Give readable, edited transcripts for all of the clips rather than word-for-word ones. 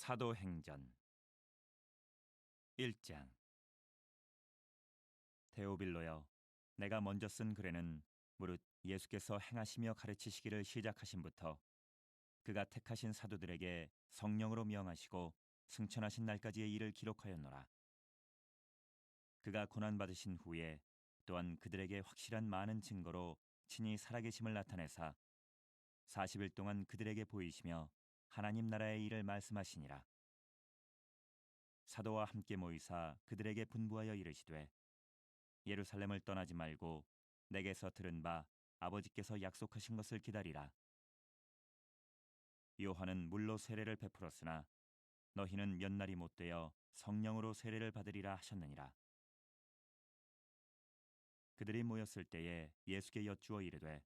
사도행전 1장. 데오빌로여, 내가 먼저 쓴 글에는 무릇 예수께서 행하시며 가르치시기를 시작하신부터 그가 택하신 사도들에게 성령으로 명하시고 승천하신 날까지의 일을 기록하였노라. 그가 고난받으신 후에 또한 그들에게 확실한 많은 증거로 친히 살아계심을 나타내사 40일 동안 그들에게 보이시며 하나님 나라의 일을 말씀하시니라. 사도와 함께 모이사 그들에게 분부하여 이르시되 예루살렘을 떠나지 말고 내게서 들은 바 아버지께서 약속하신 것을 기다리라. 요한은 물로 세례를 베풀었으나 너희는 몇 날이 못되어 성령으로 세례를 받으리라 하셨느니라. 그들이 모였을 때에 예수께 여쭈어 이르되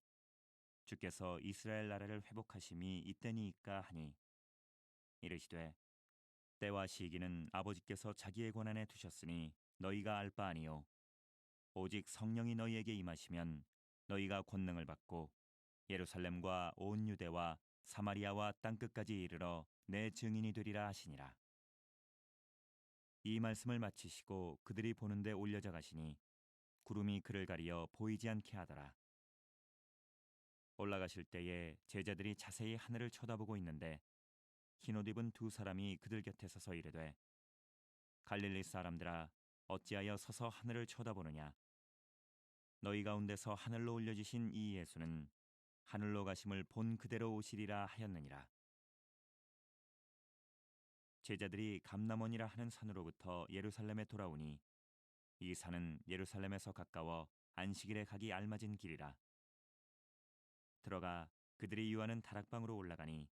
주께서 이스라엘 나라를 회복하심이 이때니이까 하니 이르시되 때와 시기는 아버지께서 자기의 권한에 두셨으니 너희가 알 바 아니요 오직 성령이 너희에게 임하시면 너희가 권능을 받고 예루살렘과 온 유대와 사마리아와 땅끝까지 이르러 내 증인이 되리라 하시니라. 이 말씀을 마치시고 그들이 보는데 올려져 가시니 구름이 그를 가리어 보이지 않게 하더라. 올라가실 때에 제자들이 자세히 하늘을 쳐다보고 있는데 흰옷 입은 두 사람이 그들 곁에 서서 이르되 갈릴리 사람들아 어찌하여 서서 하늘을 쳐다보느냐. 너희 가운데서 하늘로 올려지신 이 예수는 하늘로 가심을 본 그대로 오시리라 하였느니라. 제자들이 감람원이라 하는 산으로부터 예루살렘에 돌아오니 이 산은 예루살렘에서 가까워 안식일에 가기 알맞은 길이라. 들어가 그들이 유하는 다락방으로 올라가니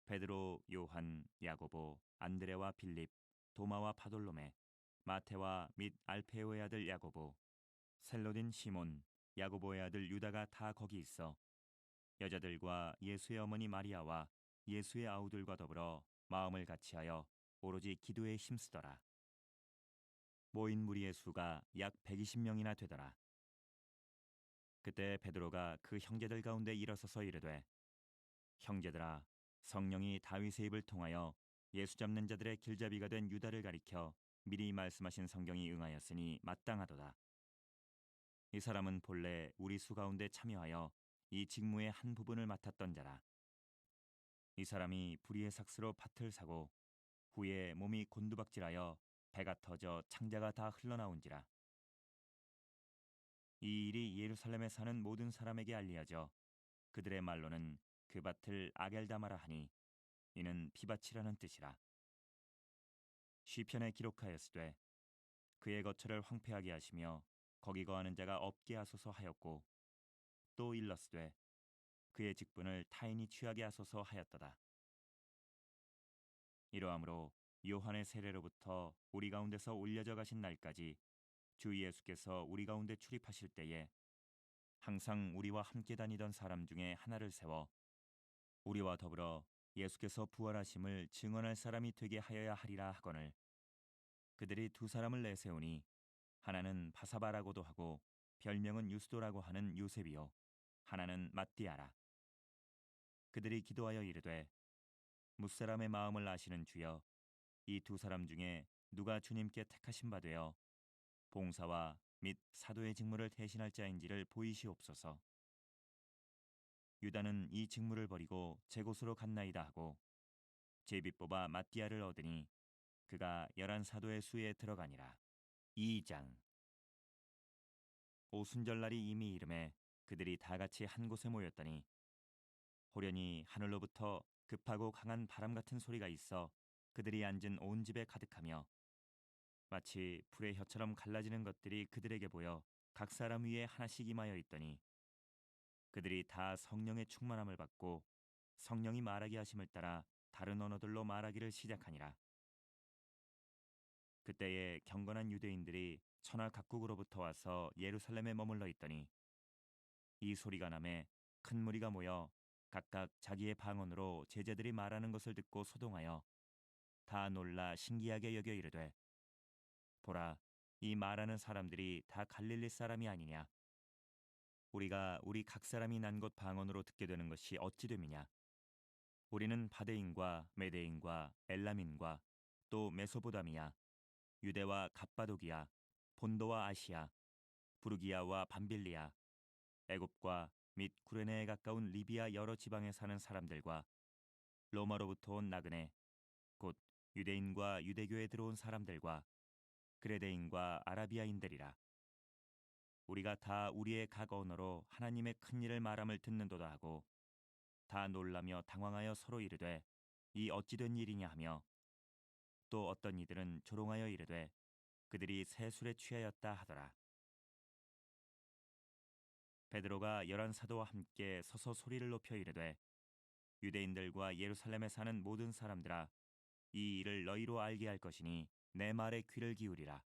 베드로, 요한, 야고보, 안드레와 빌립, 도마와 바돌로메, 마테와 및 알페오의 아들 야고보, 셀로딘 시몬, 야고보의 아들 유다가 다 거기 있어 여자들과 예수의 어머니 마리아와 예수의 아우들과 더불어 마음을 같이하여 오로지 기도에 힘쓰더라. 모인 무리의 수가 약 120명이나 되더라. 그때 베드로가 그 형제들 가운데 일어서서 이르되 형제들아, 성령이 다윗의 입을 통하여 예수 잡는 자들의 길잡이가 된 유다를 가리켜 미리 말씀하신 성경이 응하였으니 마땅하도다. 이 사람은 본래 우리 수 가운데 참여하여 이 직무의 한 부분을 맡았던 자라. 이 사람이 불의의 삭스로 밭을 사고 후에 몸이 곤두박질하여 배가 터져 창자가 다 흘러나온지라. 이 일이 예루살렘에 사는 모든 사람에게 알리어져 그들의 말로는 그 밭을 아겔다마라 하니 이는 피밭이라는 뜻이라. 시편에 기록하였으되 그의 거처를 황폐하게 하시며 거기 거하는 자가 없게 하소서 하였고 또 일렀으되 그의 직분을 타인이 취하게 하소서 하였도다. 이러함으로 요한의 세례로부터 우리 가운데서 올려져 가신 날까지 주 예수께서 우리 가운데 출입하실 때에 항상 우리와 함께 다니던 사람 중에 하나를 세워 우리와 더불어 예수께서 부활하심을 증언할 사람이 되게 하여야 하리라 하거늘 그들이 두 사람을 내세우니 하나는 바사바라고도 하고 별명은 유스도라고 하는 요셉이요 하나는 mat디아라. 그들이 기도하여 이르되 뭇사람의 마음을 아시는 주여 이 두 사람 중에 누가 주님께 택하신 바 되어 봉사와 및 사도의 직무를 대신할 자인지를 보이시옵소서. 유다는 이 직무를 버리고 제 곳으로 갔나이다 하고 제비 뽑아 mat디아를 얻으니 그가 11사도의 수에 들어가니라. 2장. 오순절날이 이미 이름에 그들이 다 같이 한 곳에 모였더니 호련히 하늘로부터 급하고 강한 바람 같은 소리가 있어 그들이 앉은 온 집에 가득하며 마치 불의 혀처럼 갈라지는 것들이 그들에게 보여 각 사람 위에 하나씩 임하여 있더니 그들이 다 성령의 충만함을 받고 성령이 말하게 하심을 따라 다른 언어들로 말하기를 시작하니라. 그때에 경건한 유대인들이 천하 각국으로부터 와서 예루살렘에 머물러 있더니 이 소리가 나매 큰 무리가 모여 각각 자기의 방언으로 제자들이 말하는 것을 듣고 소동하여 다 놀라 신기하게 여겨 이르되 보라, 이 말하는 사람들이 다 갈릴리 사람이 아니냐. 우리가 우리 각 사람이 난 곳 방언으로 듣게 되는 것이 어찌 됨이냐. 우리는 바데인과 메데인과 엘라민과 또 메소보다미아, 유대와 갑바도기아, 본도와 아시아, 부르기아와 밤빌리아, 애굽과 및 구레네에 가까운 리비아 여러 지방에 사는 사람들과 로마로부터 온 나그네, 곧 유대인과 유대교에 들어온 사람들과 그레데인과 아라비아인들이라. 우리가 다 우리의 각 언어로 하나님의 큰 일을 말함을 듣는도다 하고 다 놀라며 당황하여 서로 이르되 이 어찌 된 일이냐 하며 또 어떤 이들은 조롱하여 이르되 그들이 새 술에 취하였다 하더라. 베드로가 11 사도와 함께 서서 소리를 높여 이르되 유대인들과 예루살렘에 사는 모든 사람들아 이 일을 너희로 알게 할 것이니 내 말에 귀를 기울이라.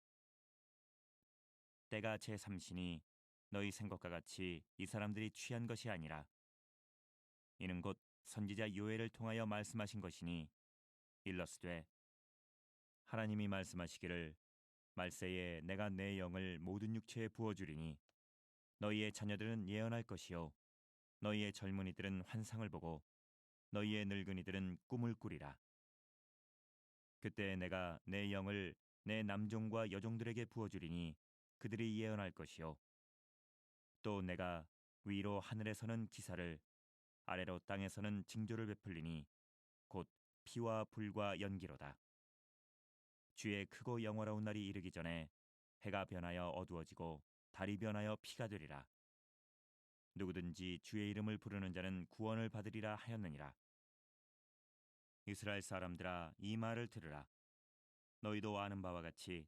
때가 제3시니 너희 생각과 같이 이 사람들이 취한 것이 아니라 이는 곧 선지자 요엘을 통하여 말씀하신 것이니 일러스되 하나님이 말씀하시기를 말세에 내가 내 영을 모든 육체에 부어주리니 너희의 자녀들은 예언할 것이요 너희의 젊은이들은 환상을 보고 너희의 늙은이들은 꿈을 꾸리라. 그때 내가 내 영을 내 남종과 여종들에게 부어주리니 그들이 예언할 것이요 또 내가 위로 하늘에서는 기사를 아래로 땅에서는 징조를 베풀리니 곧 피와 불과 연기로다. 주의 크고 영화로운 날이 이르기 전에 해가 변하여 어두워지고 달이 변하여 피가 되리라. 누구든지 주의 이름을 부르는 자는 구원을 받으리라 하였느니라. 이스라엘 사람들아 이 말을 들으라. 너희도 아는 바와 같이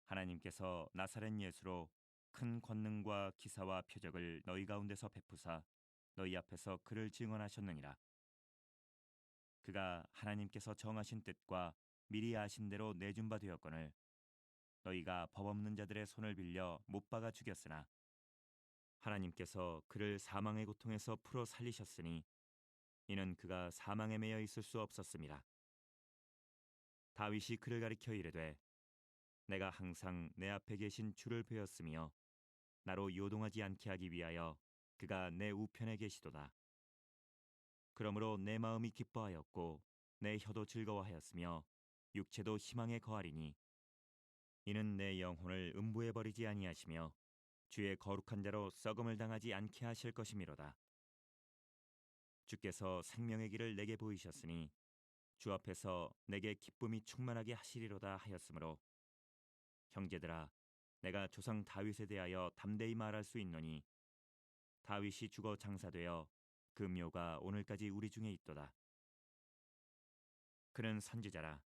하나님께서 나사렛 예수로 큰 권능과 기사와 표적을 너희 가운데서 베푸사 너희 앞에서 그를 증언하셨느니라. 그가 하나님께서 정하신 뜻과 미리 아신 대로 내준 바 되었거늘 너희가 법 없는 자들의 손을 빌려 못 박아 죽였으나 하나님께서 그를 사망의 고통에서 풀어 살리셨으니 이는 그가 사망에 매여 있을 수 없었음이라. 다윗이 그를 가리켜 이르되 내가 항상 내 앞에 계신 주를 배웠으며 나로 요동하지 않게 하기 위하여 그가 내 우편에 계시도다. 그러므로 내 마음이 기뻐하였고 내 혀도 즐거워하였으며 육체도 희망에 거하리니 이는 내 영혼을 음부에 버리지 아니하시며 주의 거룩한 자로 썩음을 당하지 않게 하실 것이미로다. 주께서 생명의 길을 내게 보이셨으니 주 앞에서 내게 기쁨이 충만하게 하시리로다 하였으므로 형제들아 내가 조상 다윗에 대하여 담대히 말할 수 있노니 다윗이 죽어 장사되어 그 묘가 오늘까지 우리 중에 있도다. 그는 선지자라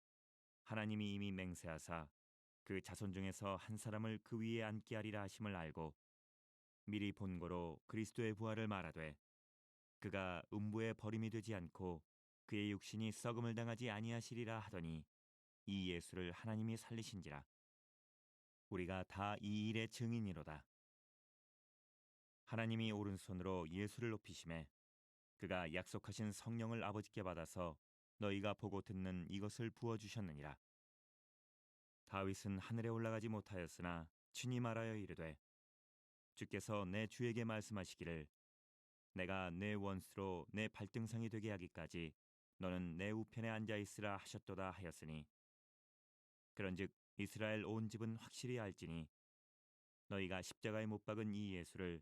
하나님이 이미 맹세하사 그 자손 중에서 한 사람을 그 위에 앉게 하리라 하심을 알고 미리 본고로 그리스도의 부활을 말하되 그가 음부에 버림이 되지 않고 그의 육신이 썩음을 당하지 아니하시리라 하더니 이 예수를 하나님이 살리신지라. 우리가 다 이 일의 증인이로다. 하나님이 오른손으로 예수를 높이심에 그가 약속하신 성령을 아버지께 받아서 너희가 보고 듣는 이것을 부어주셨느니라. 다윗은 하늘에 올라가지 못하였으나 친히 말하여 이르되 주께서 내 주에게 말씀하시기를 내가 내 원수로 내 발등상이 되게 하기까지 너는 내 우편에 앉아 있으라 하셨도다 하였으니 그런즉 이스라엘 온 집은 확실히 알지니 너희가 십자가에 못 박은 이 예수를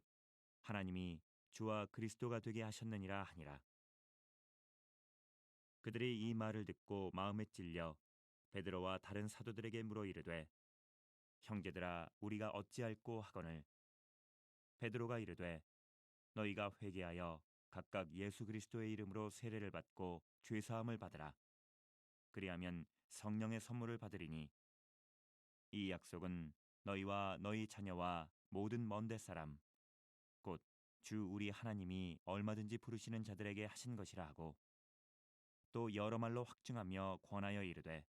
하나님이 주와 그리스도가 되게 하셨느니라 하니라. 그들이 이 말을 듣고 마음에 찔려 베드로와 다른 사도들에게 물어 이르되 형제들아 우리가 어찌할꼬 하거늘 베드로가 이르되 너희가 회개하여 각각 예수 그리스도의 이름으로 세례를 받고 죄 사함을 받으라. 그리하면 성령의 선물을 받으리니 이 약속은 너희와 너희 자녀와 모든 먼데 사람 곧 주 우리 하나님이 얼마든지 부르시는 자들에게 하신 것이라 하고 또 여러 말로 확증하며 권하여 이르되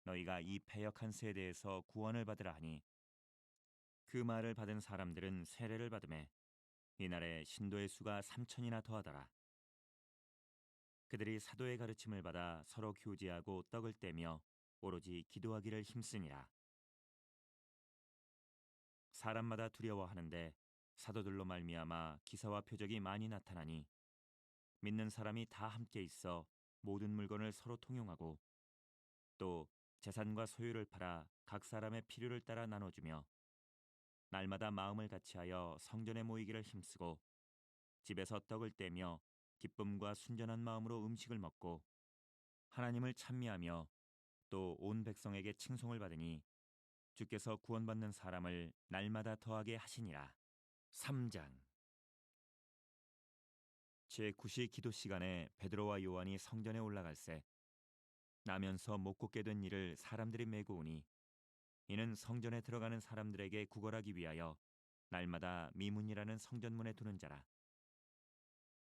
너희가 이 패역한 세대에서 구원을 받으라 하니 그 말을 받은 사람들은 세례를 받음에 이날에 신도의 수가 3천이나 더하더라. 그들이 사도의 가르침을 받아 서로 교제하고 떡을 떼며 오로지 기도하기를 힘쓰니라. 사람마다 두려워하는데 사도들로 말미암아 기사와 표적이 많이 나타나니 믿는 사람이 다 함께 있어 모든 물건을 서로 통용하고 또 재산과 소유를 팔아 각 사람의 필요를 따라 나눠주며 날마다 마음을 같이하여 성전에 모이기를 힘쓰고 집에서 떡을 떼며 기쁨과 순전한 마음으로 음식을 먹고 하나님을 찬미하며 또 온 백성에게 칭송을 받으니 주께서 구원받는 사람을 날마다 더하게 하시니라. 3장 제9시 기도 시간에 베드로와 요한이 성전에 올라갈새 나면서 못 걷게 된 이를 사람들이 메고 오니 이는 성전에 들어가는 사람들에게 구걸하기 위하여 날마다 미문이라는 성전문에 두는 자라.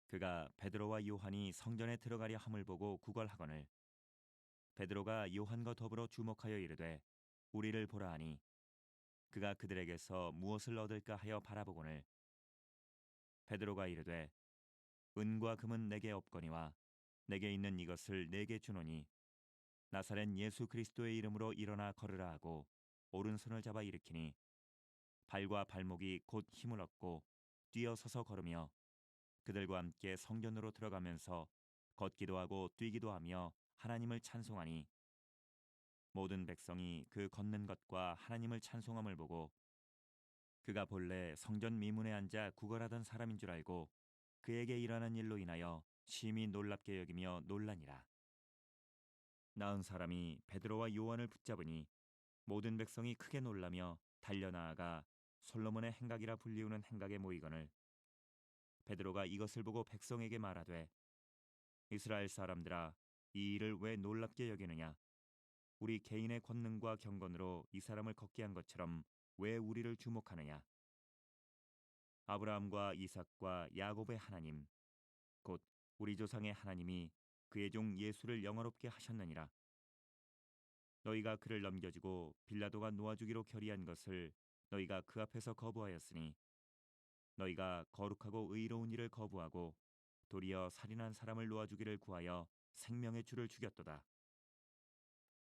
그가 베드로와 요한이 성전에 들어가려 함을 보고 구걸하거늘 베드로가 요한과 더불어 주목하여 이르되 우리를 보라 하니 그가 그들에게서 무엇을 얻을까 하여 바라보거늘 베드로가 이르되 은과 금은 내게 없거니와 내게 있는 이것을 내게 주노니 나사렛 예수 그리스도의 이름으로 일어나 걸으라 하고 오른손을 잡아 일으키니 발과 발목이 곧 힘을 얻고 뛰어서서 걸으며 그들과 함께 성전으로 들어가면서 걷기도 하고 뛰기도 하며 하나님을 찬송하니 모든 백성이 그 걷는 것과 하나님을 찬송함을 보고 그가 본래 성전 미문에 앉아 구걸하던 사람인 줄 알고 그에게 일어난 일로 인하여 심히 놀랍게 여기며 놀라니라. 나은 사람이 베드로와 요한을 붙잡으니 모든 백성이 크게 놀라며 달려나아가 솔로몬의 행각이라 불리우는 행각에 모이거늘 베드로가 이것을 보고 백성에게 말하되 이스라엘 사람들아 이 일을 왜 놀랍게 여기느냐 우리 개인의 권능과 경건으로 이 사람을 걷게 한 것처럼 왜 우리를 주목하느냐 아브라함과 이삭과 야곱의 하나님 곧 우리 조상의 하나님이 그의 종 예수를 영화롭게 하셨느니라 너희가 그를 넘겨주고 빌라도가 놓아주기로 결의한 것을 너희가 그 앞에서 거부하였으니 너희가 거룩하고 의로운 일을 거부하고 도리어 살인한 사람을 놓아주기를 구하여 생명의 주를 죽였도다.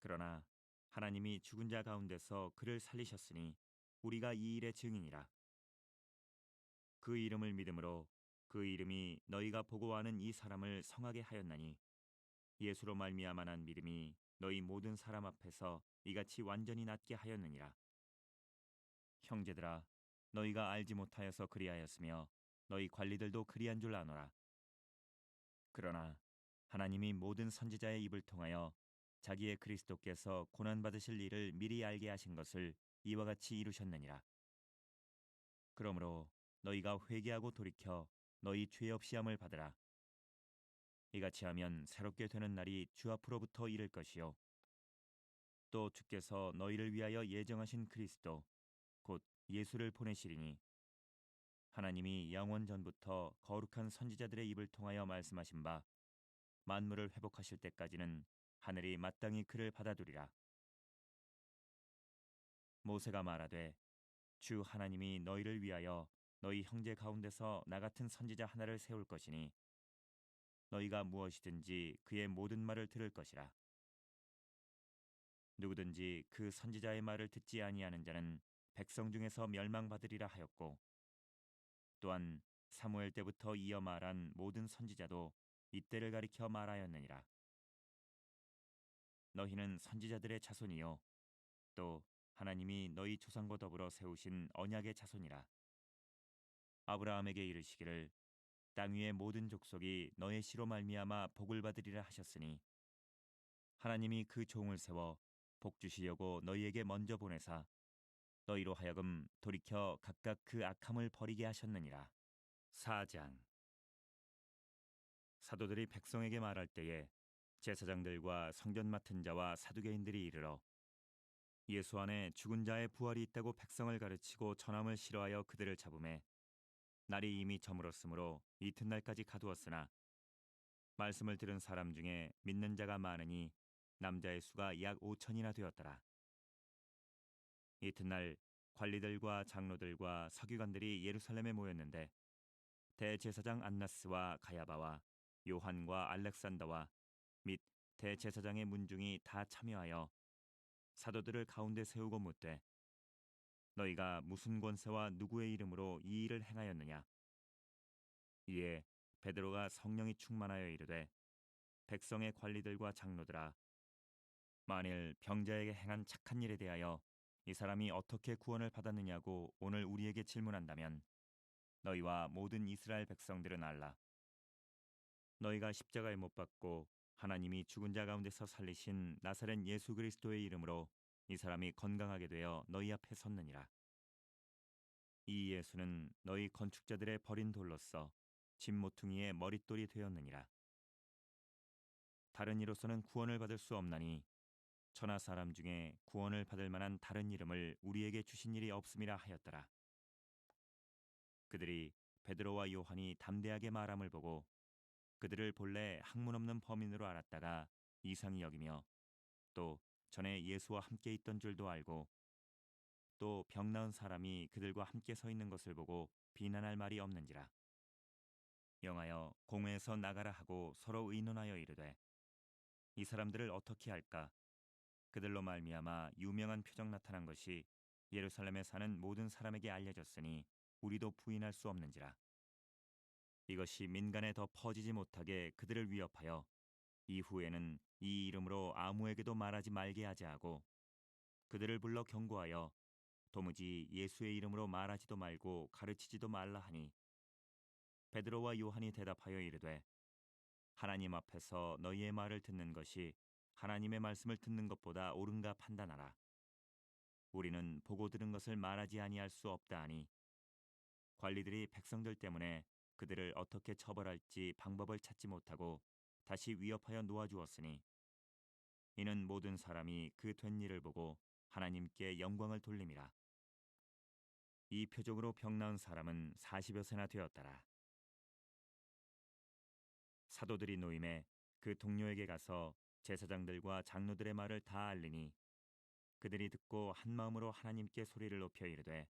그러나 하나님이 죽은 자 가운데서 그를 살리셨으니 우리가 이 일의 증인이라. 그 이름을 믿음으로 그 이름이 너희가 보고 아는 이 사람을 성하게 하였나니 예수로 말미암아 난 믿음이 너희 모든 사람 앞에서 이같이 완전히 낫게 하였느니라. 형제들아 너희가 알지 못하여서 그리하였으며 너희 관리들도 그리한 줄 아노라. 그러나 하나님이 모든 선지자의 입을 통하여 자기의 그리스도께서 고난 받으실 일을 미리 알게 하신 것을 이와 같이 이루셨느니라. 그러므로 너희가 회개하고 돌이켜 너희 죄 없이 함을 받으라. 이같이 하면 새롭게 되는 날이 주 앞으로부터 이를 것이요 또 주께서 너희를 위하여 예정하신 그리스도 곧 예수를 보내시리니 하나님이 영원 전부터 거룩한 선지자들의 입을 통하여 말씀하신 바 만물을 회복하실 때까지는 하늘이 마땅히 그를 받아두리라. 모세가 말하되 주 하나님이 너희를 위하여 너희 형제 가운데서 나 같은 선지자 하나를 세울 것이니 너희가 무엇이든지 그의 모든 말을 들을 것이라. 누구든지 그 선지자의 말을 듣지 아니하는 자는 백성 중에서 멸망받으리라 하였고 또한 사무엘 때부터 이어 말한 모든 선지자도 이때를 가리켜 말하였느니라. 너희는 선지자들의 자손이요 또 하나님이 너희 조상과 더불어 세우신 언약의 자손이라. 아브라함에게 이르시기를 땅 위의 모든 족속이 너의 씨로 말미암아 복을 받으리라 하셨으니 하나님이 그 종을 세워 복 주시려고 너희에게 먼저 보내사 너희로 하여금 돌이켜 각각 그 악함을 버리게 하셨느니라. 4장 사도들이 백성에게 말할 때에 제사장들과 성전 맡은 자와 사두개인들이 이르러 예수 안에 죽은 자의 부활이 있다고 백성을 가르치고 전함을 싫어하여 그들을 잡음에 날이 이미 저물었으므로 이튿날까지 가두었으나 말씀을 들은 사람 중에 믿는 자가 많으니 남자의 수가 약 5천이나 되었더라. 이튿날 관리들과 장로들과 서기관들이 예루살렘에 모였는데 대제사장 안나스와 가야바와 요한과 알렉산더와 및 대제사장의 문중이 다 참여하여 사도들을 가운데 세우고 묻되 너희가 무슨 권세와 누구의 이름으로 이 일을 행하였느냐? 이에 베드로가 성령이 충만하여 이르되 백성의 관리들과 장로들아 만일 병자에게 행한 착한 일에 대하여 이 사람이 어떻게 구원을 받았느냐고 오늘 우리에게 질문한다면 너희와 모든 이스라엘 백성들은 알라. 너희가 십자가에 못 박고 하나님이 죽은 자 가운데서 살리신 나사렛 예수 그리스도의 이름으로 이 사람이 건강하게 되어 너희 앞에 섰느니라. 이 예수는 너희 건축자들의 버린 돌로서 집 모퉁이의 머릿돌이 되었느니라. 다른 이로서는 구원을 받을 수 없나니 천하 사람 중에 구원을 받을 만한 다른 이름을 우리에게 주신 일이 없음이라 하였더라. 그들이 베드로와 요한이 담대하게 말함을 보고 그들을 본래 학문 없는 범인으로 알았다가 이상히 여기며 또 전에 예수와 함께 있던 줄도 알고 또 병 나은 사람이 그들과 함께 서 있는 것을 보고 비난할 말이 없는지라. 영하여 공회에서 나가라 하고 서로 의논하여 이르되 이 사람들을 어떻게 할까? 그들로 말미암아 유명한 표적 나타난 것이 예루살렘에 사는 모든 사람에게 알려졌으니 우리도 부인할 수 없는지라. 이것이 민간에 더 퍼지지 못하게 그들을 위협하여 이후에는 이 이름으로 아무에게도 말하지 말게 하자 하고 그들을 불러 경고하여 도무지 예수의 이름으로 말하지도 말고 가르치지도 말라 하니 베드로와 요한이 대답하여 이르되 하나님 앞에서 너희의 말을 듣는 것이 하나님의 말씀을 듣는 것보다 옳은가 판단하라. 우리는 보고 들은 것을 말하지 아니할 수 없다 하니 관리들이 백성들 때문에 그들을 어떻게 처벌할지 방법을 찾지 못하고 다시 위협하여 놓아주었으니 이는 모든 사람이 그 된 일을 보고 하나님께 영광을 돌림이라. 이 표적으로 병 나은 사람은 40여 세나 되었더라. 사도들이 노임에 그 동료에게 가서 제사장들과 장로들의 말을 다 알리니 그들이 듣고 한 마음으로 하나님께 소리를 높여 이르되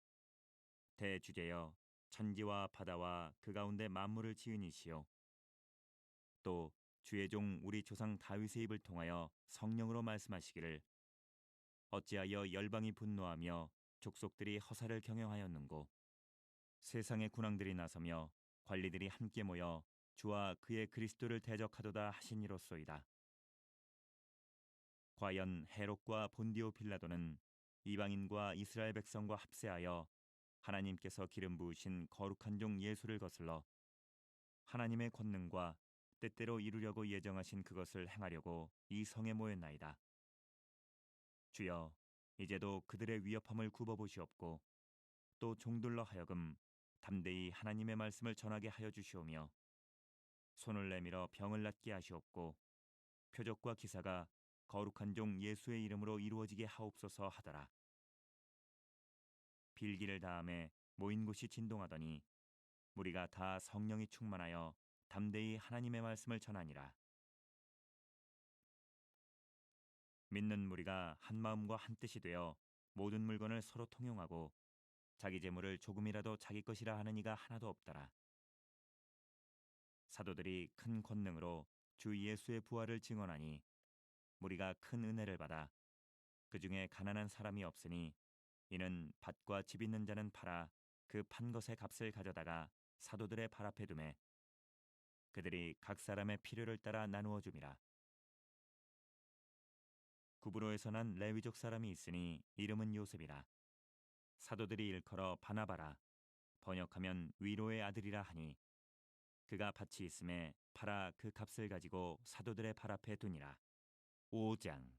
대주제여 천지와 바다와 그 가운데 만물을 지은 이시요 또 주의 종 우리 조상 다윗의 입을 통하여 성령으로 말씀하시기를 어찌하여 열방이 분노하며 족속들이 허사를 경영하였는고 세상의 군왕들이 나서며 관리들이 함께 모여 주와 그의 그리스도를 대적하도다 하시니로소이다. 과연 헤롯과 본디오 빌라도는 이방인과 이스라엘 백성과 합세하여 하나님께서 기름 부으신 거룩한 종 예수를 거슬러 하나님의 권능과 때때로 이루려고 예정하신 그것을 행하려고 이 성에 모였나이다. 주여, 이제도 그들의 위협함을 굽어보시옵고 또 종들로 하여금 담대히 하나님의 말씀을 전하게 하여 주시오며 손을 내밀어 병을 낫게 하시옵고 표적과 기사가 거룩한 종 예수의 이름으로 이루어지게 하옵소서 하더라. 빌기를 다음에 모인 곳이 진동하더니 무리가 다 성령이 충만하여 담대히 하나님의 말씀을 전하니라. 믿는 무리가 한 마음과 한 뜻이 되어 모든 물건을 서로 통용하고 자기 재물을 조금이라도 자기 것이라 하는 이가 하나도 없더라. 사도들이 큰 권능으로 주 예수의 부활을 증언하니 무리가 큰 은혜를 받아 그 중에 가난한 사람이 없으니 이는 밭과 집 있는 자는 팔아 그 판 것의 값을 가져다가 사도들의 발 앞에 두매 그들이 각 사람의 필요를 따라 나누어 줌이라. 구브로에서 난 레위족 사람이 있으니 이름은 요셉이라. 사도들이 일컬어 바나바라 번역하면 위로의 아들이라 하니 그가 밭이 있음에 팔아 그 값을 가지고 사도들의 발 앞에 두니라. 5장.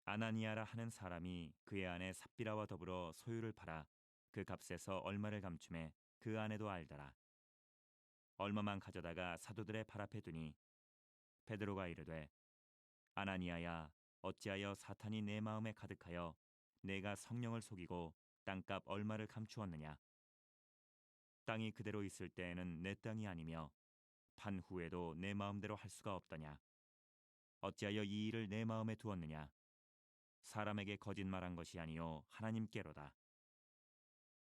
아나니아라 하는 사람이 그의 아내 삽비라와 더불어 소유를 팔아 그 값에서 얼마를 감춤해 그 아내도 알더라. 얼마만 가져다가 사도들의 발 앞에 두니 베드로가 이르되 아나니아야 어찌하여 사탄이 내 마음에 가득하여 내가 성령을 속이고 땅값 얼마를 감추었느냐. 땅이 그대로 있을 때에는 내 땅이 아니며 판 후에도 내 마음대로 할 수가 없더냐. 어찌하여 이 일을 내 마음에 두었느냐. 사람에게 거짓말한 것이 아니요 하나님께로다.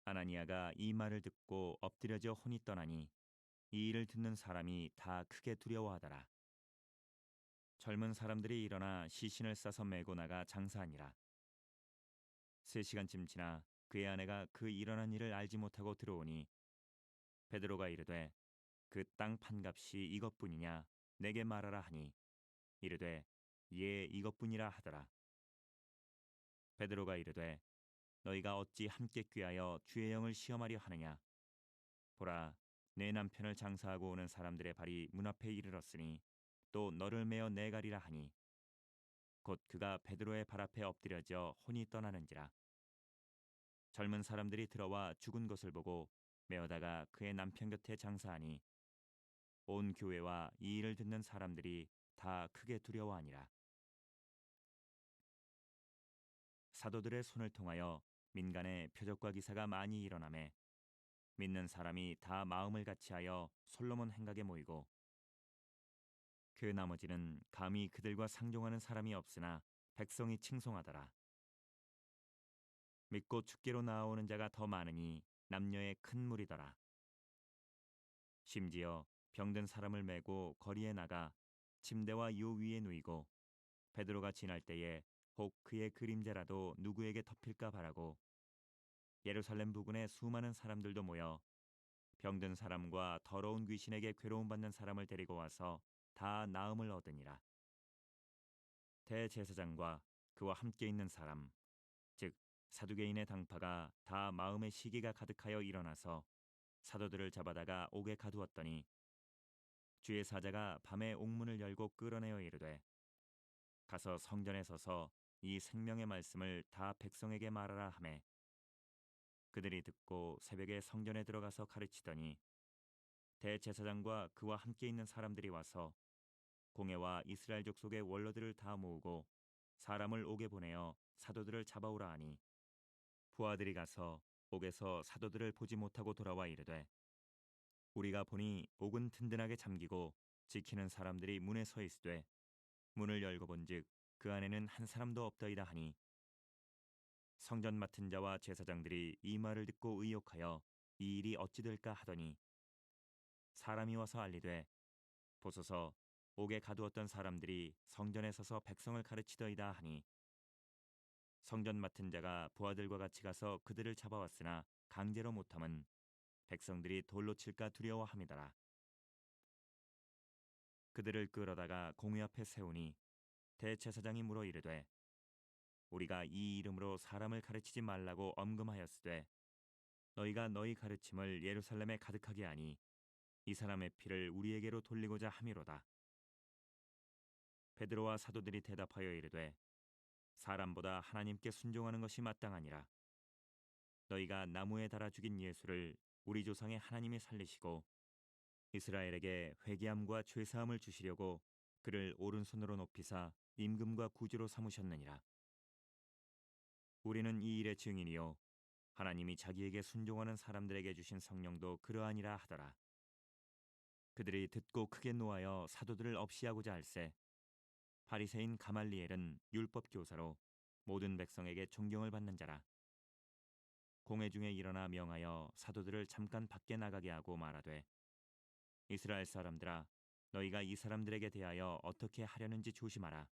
아나니아가 이 말을 듣고 엎드려져 혼이 떠나니 이 일을 듣는 사람이 다 크게 두려워하더라. 젊은 사람들이 일어나 시신을 싸서 메고 나가 장사하니라. 3시간쯤 지나 그의 아내가 그 일어난 일을 알지 못하고 들어오니 베드로가 이르되 그 땅 판값이 이것뿐이냐 내게 말하라 하니 이르되 예 이것뿐이라 하더라. 베드로가 이르되 너희가 어찌 함께 꾀하여 주의 영을 시험하려 하느냐. 보라 내 남편을 장사하고 오는 사람들의 발이 문 앞에 이르렀으니 또 너를 메어 내가리라 하니 곧 그가 베드로의 발 앞에 엎드려져 혼이 떠나는지라. 젊은 사람들이 들어와 죽은 것을 보고 메어다가 그의 남편 곁에 장사하니 온 교회와 이 일을 듣는 사람들이 다 크게 두려워하니라. 사도들의 손을 통하여 민간에 표적과 기사가 많이 일어나매 믿는 사람이 다 마음을 같이하여 솔로몬 행각에 모이고 그 나머지는 감히 그들과 상종하는 사람이 없으나 백성이 칭송하더라. 믿고 축계로 나아오는 자가 더 많으니 남녀의 큰 무리더라. 심지어 병든 사람을 메고 거리에 나가 침대와 요 위에 누이고 베드로가 지날 때에 혹 그의 그림자라도 누구에게 덮일까 바라고 예루살렘 부근에 수많은 사람들도 모여 병든 사람과 더러운 귀신에게 괴로움 받는 사람을 데리고 와서 다 나음을 얻으니라. 대제사장과 그와 함께 있는 사람 즉 사두개인의 당파가 다 마음의 시기가 가득하여 일어나서 사도들을 잡아다가 옥에 가두었더니 주의 사자가 밤에 옥문을 열고 끌어내어 이르되 가서 성전에 서서 이 생명의 말씀을 다 백성에게 말하라 하매 그들이 듣고 새벽에 성전에 들어가서 가르치더니 대제사장과 그와 함께 있는 사람들이 와서 공회와 이스라엘 족속의 원로들을 다 모으고 사람을 옥에 보내어 사도들을 잡아오라 하니 부하들이 가서 옥에서 사도들을 보지 못하고 돌아와 이르되 우리가 보니 옥은 든든하게 잠기고 지키는 사람들이 문에 서 있으되 문을 열고 본즉 그 안에는 한 사람도 없더이다 하니 성전 맡은 자와 제사장들이 이 말을 듣고 의혹하여 이 일이 어찌 될까 하더니 사람이 와서 알리되 보소서 옥에 가두었던 사람들이 성전에 서서 백성을 가르치더이다 하니 성전 맡은 자가 부하들과 같이 가서 그들을 잡아왔으나 강제로 못함은 백성들이 돌로 칠까 두려워함이더라. 그들을 끌어다가 공회 앞에 세우니 대제사장이 물어 이르되 우리가 이 이름으로 사람을 가르치지 말라고 엄금하였으되 너희가 너희 가르침을 예루살렘에 가득하게 하니 이 사람의 피를 우리에게로 돌리고자 함이로다. 베드로와 사도들이 대답하여 이르되 사람보다 하나님께 순종하는 것이 마땅하니라. 너희가 나무에 달아 죽인 예수를 우리 조상의 하나님이 살리시고 이스라엘에게 회개함과 죄사함을 주시려고 그를 오른손으로 높이사 임금과 구주로 삼으셨느니라. 우리는 이 일의 증인이요 하나님이 자기에게 순종하는 사람들에게 주신 성령도 그러하니라 하더라. 그들이 듣고 크게 노하여 사도들을 없이하고자 할세 바리새인 가말리엘은 율법 교사로 모든 백성에게 존경을 받는 자라. 공회 중에 일어나 명하여 사도들을 잠깐 밖에 나가게 하고 말하되 이스라엘 사람들아 너희가 이 사람들에게 대하여 어떻게 하려는지 조심하라.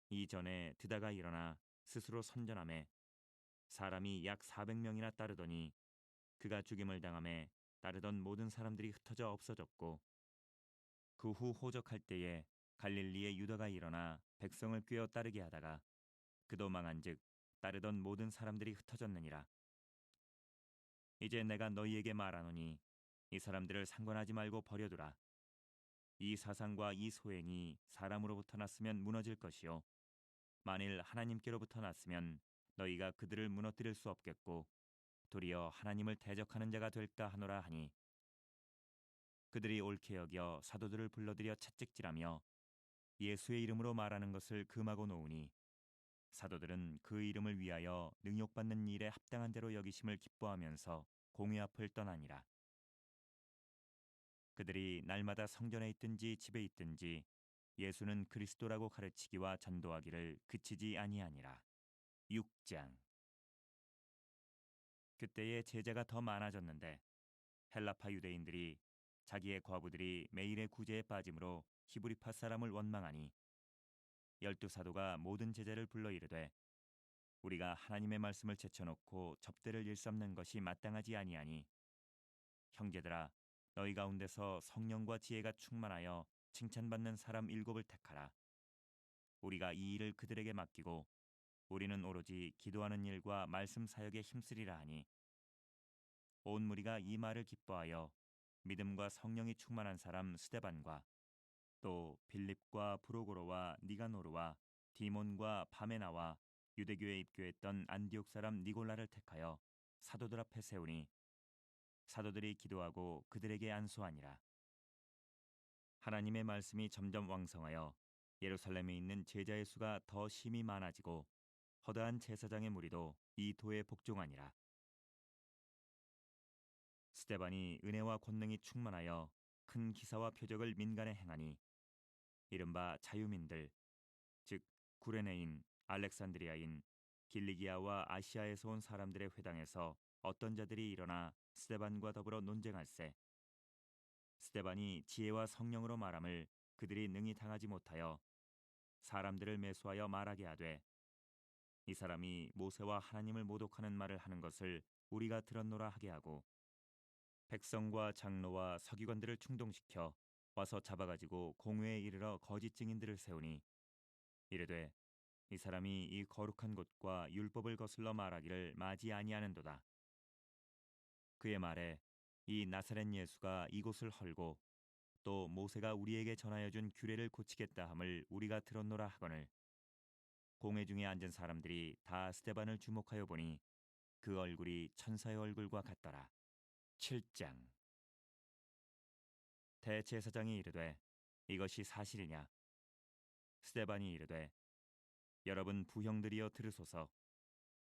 이전에 드다가 일어나 스스로 선전하매 사람이 약 400명이나 따르더니 그가 죽임을 당함에 따르던 모든 사람들이 흩어져 없어졌고 그 후 호적할 때에 갈릴리의 유다가 일어나 백성을 꿰어 따르게 하다가 그도 망한즉 따르던 모든 사람들이 흩어졌느니라. 이제 내가 너희에게 말하노니 이 사람들을 상관하지 말고 버려두라. 이 사상과 이 소행이 사람으로부터 났으면 무너질 것이요 만일 하나님께로부터 났으면 너희가 그들을 무너뜨릴 수 없겠고 도리어 하나님을 대적하는 자가 될까 하노라 하니 그들이 옳게 여겨 사도들을 불러들여 채찍질하며 예수의 이름으로 말하는 것을 금하고 놓으니 사도들은 그 이름을 위하여 능욕받는 일에 합당한 대로 여기심을 기뻐하면서 공회 앞을 떠나니라. 그들이 날마다 성전에 있든지 집에 있든지 예수는 그리스도라고 가르치기와 전도하기를 그치지 아니하니라. 6장. 그때에 제자가 더 많아졌는데 헬라파 유대인들이 자기의 과부들이 매일의 구제에 빠짐으로 히브리파 사람을 원망하니 열두 사도가 모든 제자를 불러 이르되 우리가 하나님의 말씀을 제쳐놓고 접대를 일삼는 것이 마땅하지 아니하니 형제들아, 너희 가운데서 성령과 지혜가 충만하여 칭찬받는 사람 7을 택하라. 우리가 이 일을 그들에게 맡기고 우리는 오로지 기도하는 일과 말씀 사역에 힘쓰리라 하니, 온 무리가 이 말을 기뻐하여 믿음과 성령이 충만한 사람 스데반과 또 빌립과 브로고로와 니가노르와 디몬과 바메나와 유대교에 입교했던 안디옥 사람 니골라를 택하여 사도들 앞에 세우니, 사도들이 기도하고 그들에게 안수하니라. 하나님의 말씀이 점점 왕성하여 예루살렘에 있는 제자의 수가 더 심히 많아지고 허다한 제사장의 무리도 이 도에 복종하니라. 스데반이 은혜와 권능이 충만하여 큰 기사와 표적을 민간에 행하니, 이른바 자유민들, 즉 구레네인, 알렉산드리아인, 길리기아와 아시아에서 온 사람들의 회당에서 어떤 자들이 일어나 스데반과 더불어 논쟁할세. 스데반이 지혜와 성령으로 말함을 그들이 능히 당하지 못하여 사람들을 매수하여 말하게 하되, 이 사람이 모세와 하나님을 모독하는 말을 하는 것을 우리가 들었노라 하게 하고, 백성과 장로와 서기관들을 충동시켜 와서 잡아가지고 공회에 이르러 거짓 증인들을 세우니, 이르되 이 사람이 이 거룩한 곳과 율법을 거슬러 말하기를 마지 아니하는도다. 그의 말에 이 나사렛 예수가 이곳을 헐고 또 모세가 우리에게 전하여 준 규례를 고치겠다 함을 우리가 들었노라 하거늘, 공회 중에 앉은 사람들이 다 스데반을 주목하여 보니 그 얼굴이 천사의 얼굴과 같더라. 7장. 대제사장이 이르되 이것이 사실이냐? 스데반이 이르되 여러분 부형들이여 들으소서.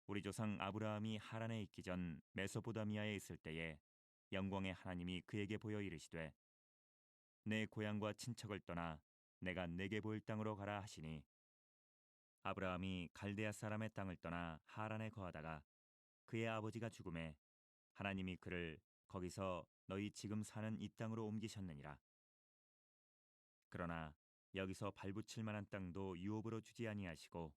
우리 조상 아브라함이 하란에 있기 전 메소포다미아에 있을 때에 영광의 하나님이 그에게 보여 이르시되 내 고향과 친척을 떠나 내가 내게 보일 땅으로 가라 하시니, 아브라함이 갈대아 사람의 땅을 떠나 하란에 거하다가 그의 아버지가 죽음에 하나님이 그를 거기서 너희 지금 사는 이 땅으로 옮기셨느니라. 그러나 여기서 발붙일 만한 땅도 유업으로 주지 아니하시고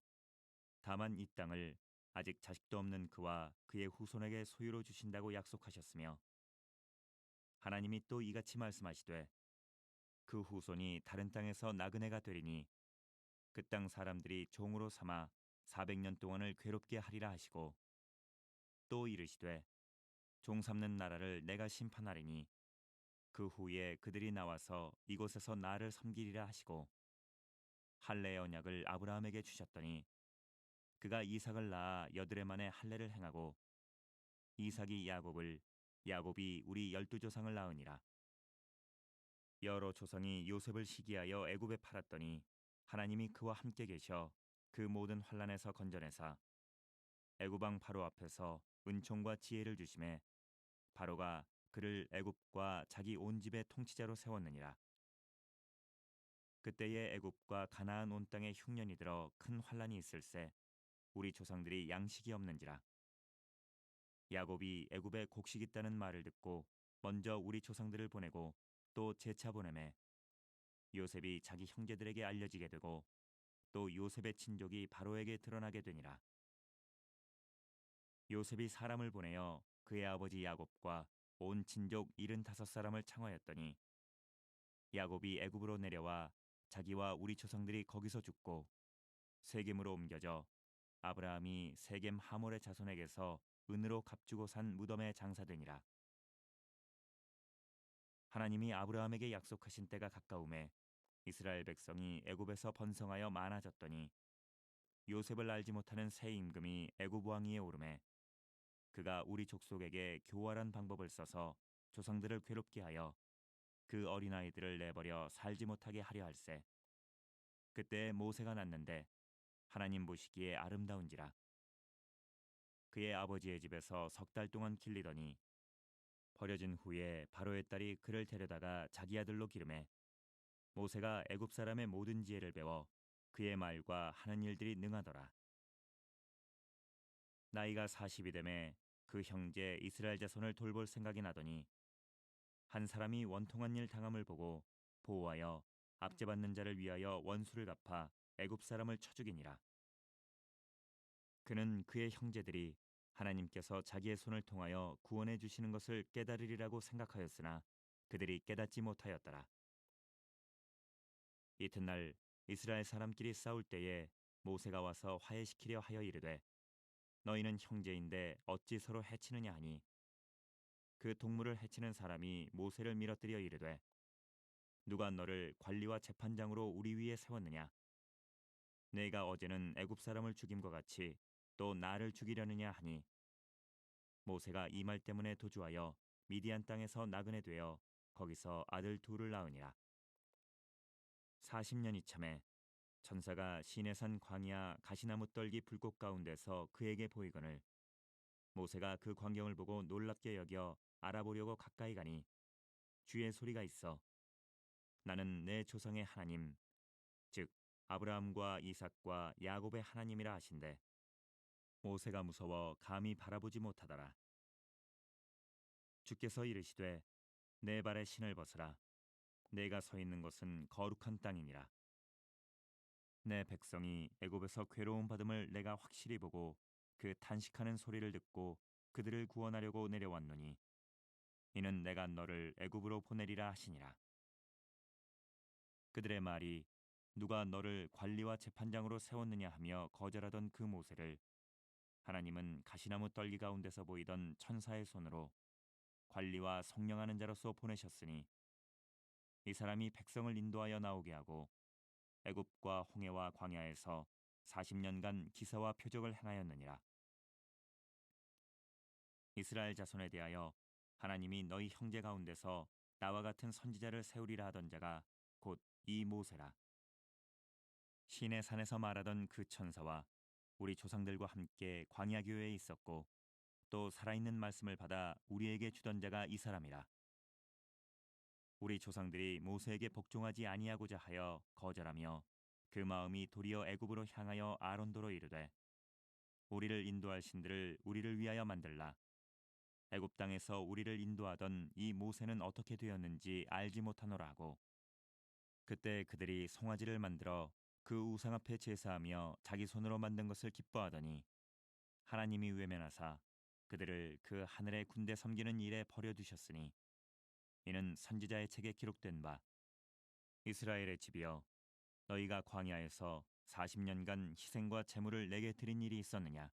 다만 이 땅을 아직 자식도 없는 그와 그의 후손에게 소유로 주신다고 약속하셨으며, 하나님이 또 이같이 말씀하시되 그 후손이 다른 땅에서 나그네가 되리니 그 땅 사람들이 종으로 삼아 400년 동안을 괴롭게 하리라 하시고, 또 이르시되 종 삼는 나라를 내가 심판하리니 그 후에 그들이 나와서 이곳에서 나를 섬기리라 하시고, 할례의 언약을 아브라함에게 주셨더니 그가 이삭을 낳아 여드레 만에 할례를 행하고 이삭이 야곱을, 야곱이 우리 12조상을 낳으니라. 여러 조상이 요셉을 시기하여 애굽에 팔았더니 하나님이 그와 함께 계셔 그 모든 환난에서 건져내사 애굽 왕 바로 앞에서 은총과 지혜를 주심에 바로가 그를 애굽과 자기 온 집의 통치자로 세웠느니라. 그때에 애굽과 가나안 온 땅에 흉년이 들어 큰 환난이 있을세 우리 조상들이 양식이 없는지라. 야곱이 애굽에 곡식 있다는 말을 듣고 먼저 우리 조상들을 보내고 또 재차 보내매 요셉이 자기 형제들에게 알려지게 되고 또 요셉의 친족이 바로에게 드러나게 되니라. 요셉이 사람을 보내어 그의 아버지 야곱과 온 친족 75사람을 청하였더니, 야곱이 애굽으로 내려와 자기와 우리 조상들이 거기서 죽고 세겜으로 옮겨져 아브라함이 세겜 하몰의 자손에게서 은으로 값주고 산 무덤에 장사되니라. 하나님이 아브라함에게 약속하신 때가 가까움에 이스라엘 백성이 애굽에서 번성하여 많아졌더니 요셉을 알지 못하는 새 임금이 애굽 왕위에 오르매 그가 우리 족속에게 교활한 방법을 써서 조상들을 괴롭게 하여 그 어린아이들을 내버려 살지 못하게 하려 할세. 그때 모세가 났는데 하나님 보시기에 아름다운지라. 그의 아버지의 집에서 3달 동안 길리더니 버려진 후에 바로의 딸이 그를 데려다가 자기 아들로 기르매 모세가 애굽 사람의 모든 지혜를 배워 그의 말과 하는 일들이 능하더라. 나이가 40이 되매 그 형제 이스라엘 자손을 돌볼 생각이 나더니 한 사람이 원통한 일 당함을 보고 보호하여 압제받는 자를 위하여 원수를 갚아 애굽 사람을 쳐 죽이니라. 그는 그의 형제들이 하나님께서 자기의 손을 통하여 구원해 주시는 것을 깨달으리라고 생각하였으나 그들이 깨닫지 못하였더라. 이튿날 이스라엘 사람끼리 싸울 때에 모세가 와서 화해시키려 하여 이르되 너희는 형제인데 어찌 서로 해치느냐 하니 그 동물을 해치는 사람이 모세를 밀어뜨려 이르되 누가 너를 관리와 재판장으로 우리 위에 세웠느냐 내가 어제는 애굽 사람을 죽임과 같이 또 나를 죽이려느냐 하니 모세가 이 말 때문에 도주하여 미디안 땅에서 나그네 되어 거기서 아들 둘을 낳으니라. 40년이 참에 천사가 시내산 광야 가시나무 떨기 불꽃 가운데서 그에게 보이거늘 모세가 그 광경을 보고 놀랍게 여겨 알아보려고 가까이 가니 주의 소리가 있어 나는 내 조상의 하나님 즉 아브라함과 이삭과 야곱의 하나님이라 하신대 모세가 무서워 감히 바라보지 못하더라. 주께서 이르시되 내 발에 신을 벗으라 내가 서 있는 곳은 거룩한 땅이니라. 내 백성이 애굽에서 괴로움 받음을 내가 확실히 보고 그 탄식하는 소리를 듣고 그들을 구원하려고 내려왔노니 이는 내가 너를 애굽으로 보내리라 하시니라. 그들의 말이 누가 너를 관리와 재판장으로 세웠느냐 하며 거절하던 그 모세를 하나님은 가시나무 떨기 가운데서 보이던 천사의 손으로 관리와 성령하는 자로서 보내셨으니 이 사람이 백성을 인도하여 나오게 하고 애굽과 홍해와 광야에서 40년간 기사와 표적을 행하였느니라. 이스라엘 자손에 대하여 하나님이 너희 형제 가운데서 나와 같은 선지자를 세우리라 하던 자가 곧 이 모세라. 시내 산에서 말하던 그 천사와 우리 조상들과 함께 광야 교회에 있었고 또 살아있는 말씀을 받아 우리에게 주던 자가 이 사람이라. 우리 조상들이 모세에게 복종하지 아니하고자 하여 거절하며 그 마음이 도리어 애굽으로 향하여 아론도로 이르되 우리를 인도할 신들을 우리를 위하여 만들라. 애굽 땅에서 우리를 인도하던 이 모세는 어떻게 되었는지 알지 못하노라 하고 그때 그들이 송아지를 만들어 그 우상 앞에 제사하며 자기 손으로 만든 것을 기뻐하더니 하나님이 외면하사 그들을 그 하늘의 군대 섬기는 일에 버려두셨으니 이는 선지자의 책에 기록된 바 이스라엘의 집이여 너희가 광야에서 40년간 희생과 제물을 내게 드린 일이 있었느냐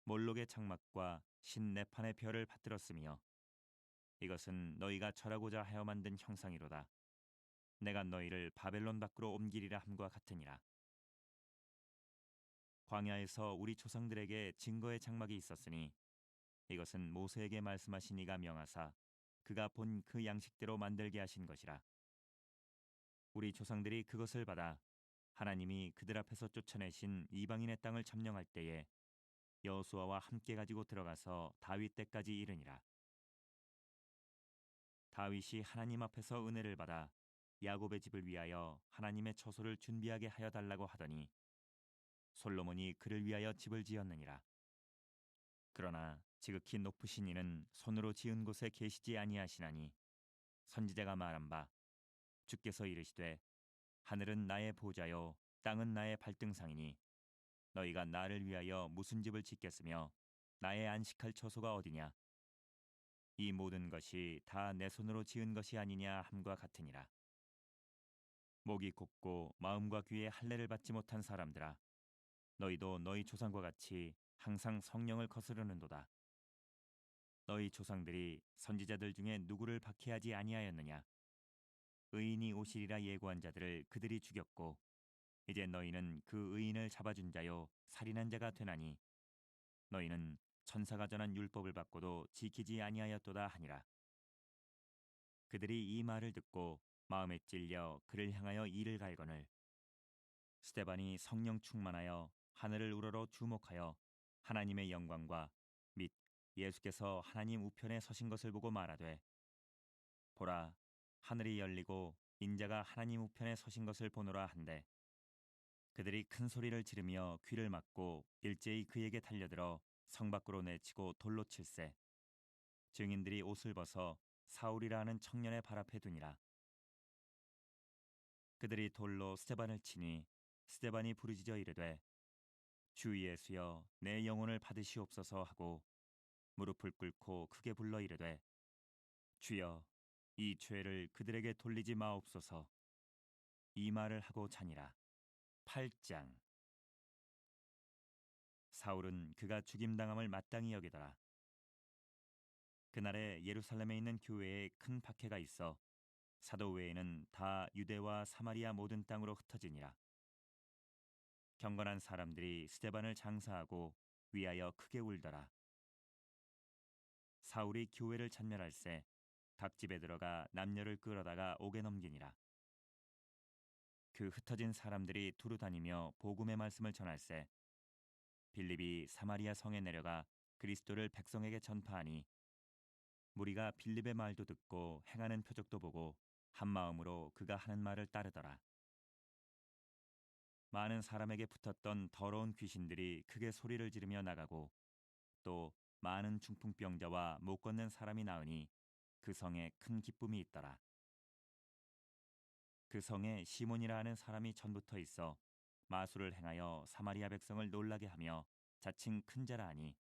몰록의 장막과 신내판의 별을 받들었으며 이것은 너희가 절하고자 하여 만든 형상이로다 내가 너희를 바벨론 밖으로 옮기리라 함과 같으니라. 광야에서 우리 조상들에게 증거의 장막이 있었으니 이것은 모세에게 말씀하신 이가 명하사 그가 본 그 양식대로 만들게 하신 것이라. 우리 조상들이 그것을 받아 하나님이 그들 앞에서 쫓아내신 이방인의 땅을 점령할 때에 여호수아와 함께 가지고 들어가서 다윗 때까지 이르니라. 다윗이 하나님 앞에서 은혜를 받아 야곱의 집을 위하여 하나님의 처소를 준비하게 하여 달라고 하더니 솔로몬이 그를 위하여 집을 지었느니라. 그러나 지극히 높으신 이는 손으로 지은 곳에 계시지 아니하시나니 선지자가 말한 바 주께서 이르시되 하늘은 나의 보좌요 땅은 나의 발등상이니 너희가 나를 위하여 무슨 집을 짓겠으며 나의 안식할 처소가 어디냐 이 모든 것이 다 내 손으로 지은 것이 아니냐 함과 같으니라. 목이 곱고 마음과 귀에 할례를 받지 못한 사람들아 너희도 너희 조상과 같이 항상 성령을 거스르는도다. 너희 조상들이 선지자들 중에 누구를 박해하지 아니하였느냐 의인이 오시리라 예고한 자들을 그들이 죽였고 이제 너희는 그 의인을 잡아준 자요 살인한 자가 되나니 너희는 천사가 전한 율법을 받고도 지키지 아니하였도다 하니라. 그들이 이 말을 듣고 마음에 찔려 그를 향하여 이를 갈거늘 스데반이 성령 충만하여 하늘을 우러러 주목하여 하나님의 영광과 및 예수께서 하나님 우편에 서신 것을 보고 말하되 보라 하늘이 열리고 인자가 하나님 우편에 서신 것을 보노라 한데 그들이 큰 소리를 지르며 귀를 막고 일제히 그에게 달려들어 성 밖으로 내치고 돌로 칠세 증인들이 옷을 벗어 사울이라 하는 청년의 발 앞에 두니라. 그들이 돌로 스데반을 치니 스데반이 부르짖어 이르되 주 예수여 내 영혼을 받으시옵소서 하고 무릎을 꿇고 크게 불러 이르되 주여 이 죄를 그들에게 돌리지 마옵소서. 이 말을 하고 자니라. 8장. 사울은 그가 죽임당함을 마땅히 여기더라. 그날에 예루살렘에 있는 교회에 큰 박해가 있어 사도 외에는 다 유대와 사마리아 모든 땅으로 흩어지니라. 경건한 사람들이 스데반을 장사하고 위하여 크게 울더라. 사울이 교회를 찬멸할세 각 집에 들어가 남녀를 끌어다가 옥에 넘기니라. 그 흩어진 사람들이 두루 다니며 복음의 말씀을 전할세 빌립이 사마리아 성에 내려가 그리스도를 백성에게 전파하니 무리가 빌립의 말도 듣고 행하는 표적도 보고 한 마음으로 그가 하는 말을 따르더라. 많은 사람에게 붙었던 더러운 귀신들이 크게 소리를 지르며 나가고 또 많은 중풍병자와 못 걷는 사람이 나으니 그 성에 큰 기쁨이 있더라. 그 성에 시몬이라 하는 사람이 전부터 있어 마술을 행하여 사마리아 백성을 놀라게 하며 자칭 큰 자라 하니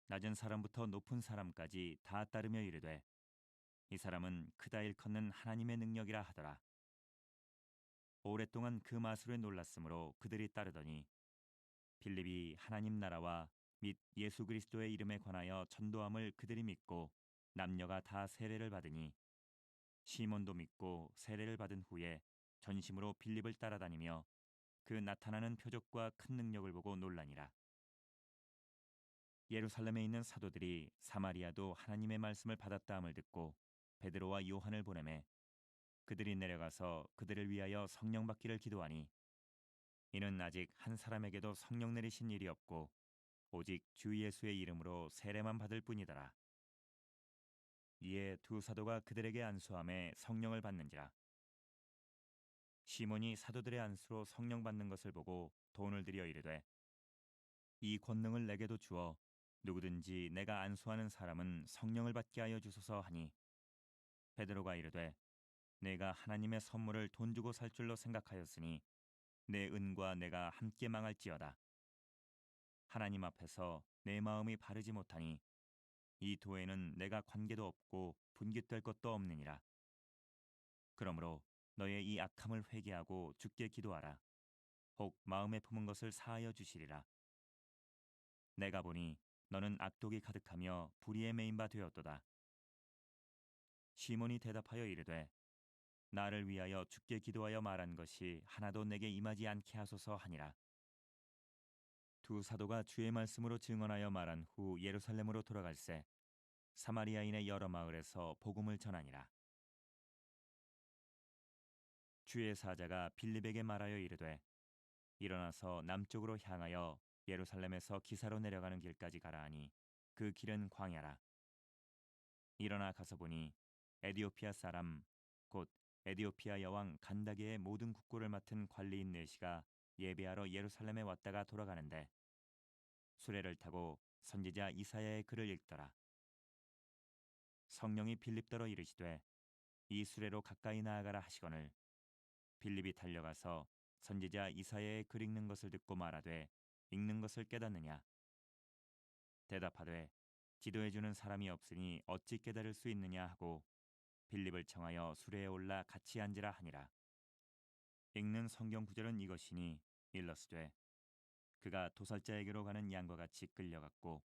낮은 사람부터 높은 사람까지 다 따르며 이르되 이 사람은 크다 일컫는 하나님의 능력이라 하더라. 오랫동안 그 마술에 놀랐으므로 그들이 따르더니 빌립이 하나님 나라와 및 예수 그리스도의 이름에 관하여 전도함을 그들이 믿고 남녀가 다 세례를 받으니 시몬도 믿고 세례를 받은 후에 전심으로 빌립을 따라다니며 그 나타나는 표적과 큰 능력을 보고 놀라니라. 예루살렘에 있는 사도들이 사마리아도 하나님의 말씀을 받았다함을 듣고 베드로와 요한을 보내매 그들이 내려가서 그들을 위하여 성령 받기를 기도하니 이는 아직 한 사람에게도 성령 내리신 일이 없고 오직 주 예수의 이름으로 세례만 받을 뿐이더라. 이에 두 사도가 그들에게 안수함에 성령을 받는지라. 시몬이 사도들의 안수로 성령 받는 것을 보고 돈을 들여 이르되 이 권능을 내게도 주어 누구든지 내가 안수하는 사람은 성령을 받게 하여 주소서 하니 베드로가 이르되 내가 하나님의 선물을 돈 주고 살 줄로 생각하였으니 내 은과 내가 함께 망할지어다. 하나님 앞에서 내 마음이 바르지 못하니 이 도에는 내가 관계도 없고 분깃될 것도 없느니라. 그러므로 너의 이 악함을 회개하고 주께 기도하라. 혹 마음에 품은 것을 사하여 주시리라. 내가 보니 너는 악독이 가득하며 불의에 매인 바 되었도다. 시몬이 대답하여 이르되 나를 위하여 주께 기도하여 말한 것이 하나도 내게 임하지 않게 하소서 하니라. 두 사도가 주의 말씀으로 증언하여 말한 후 예루살렘으로 돌아갈새 사마리아인의 여러 마을에서 복음을 전하니라. 주의 사자가 빌립에게 말하여 이르되 일어나서 남쪽으로 향하여 예루살렘에서 기사로 내려가는 길까지 가라 하니 그 길은 광야라. 일어나 가서 보니 에디오피아 사람 곧 에디오피아 여왕 간다게의 모든 국고를 맡은 관리인 네시가 예배하러 예루살렘에 왔다가 돌아가는데 수레를 타고 선지자 이사야의 글을 읽더라. 성령이 빌립더러 이르시되 이 수레로 가까이 나아가라 하시거늘 빌립이 달려가서 선지자 이사야의 글 읽는 것을 듣고 말하되 읽는 것을 깨닫느냐 대답하되 지도해 주는 사람이 없으니 어찌 깨달을 수 있느냐 하고 빌립을 청하여 수레에 올라 같이 앉으라 하니라. 읽는 성경 구절은 이것이니 일러스되 그가 도살자에게로 가는 양과 같이 끌려갔고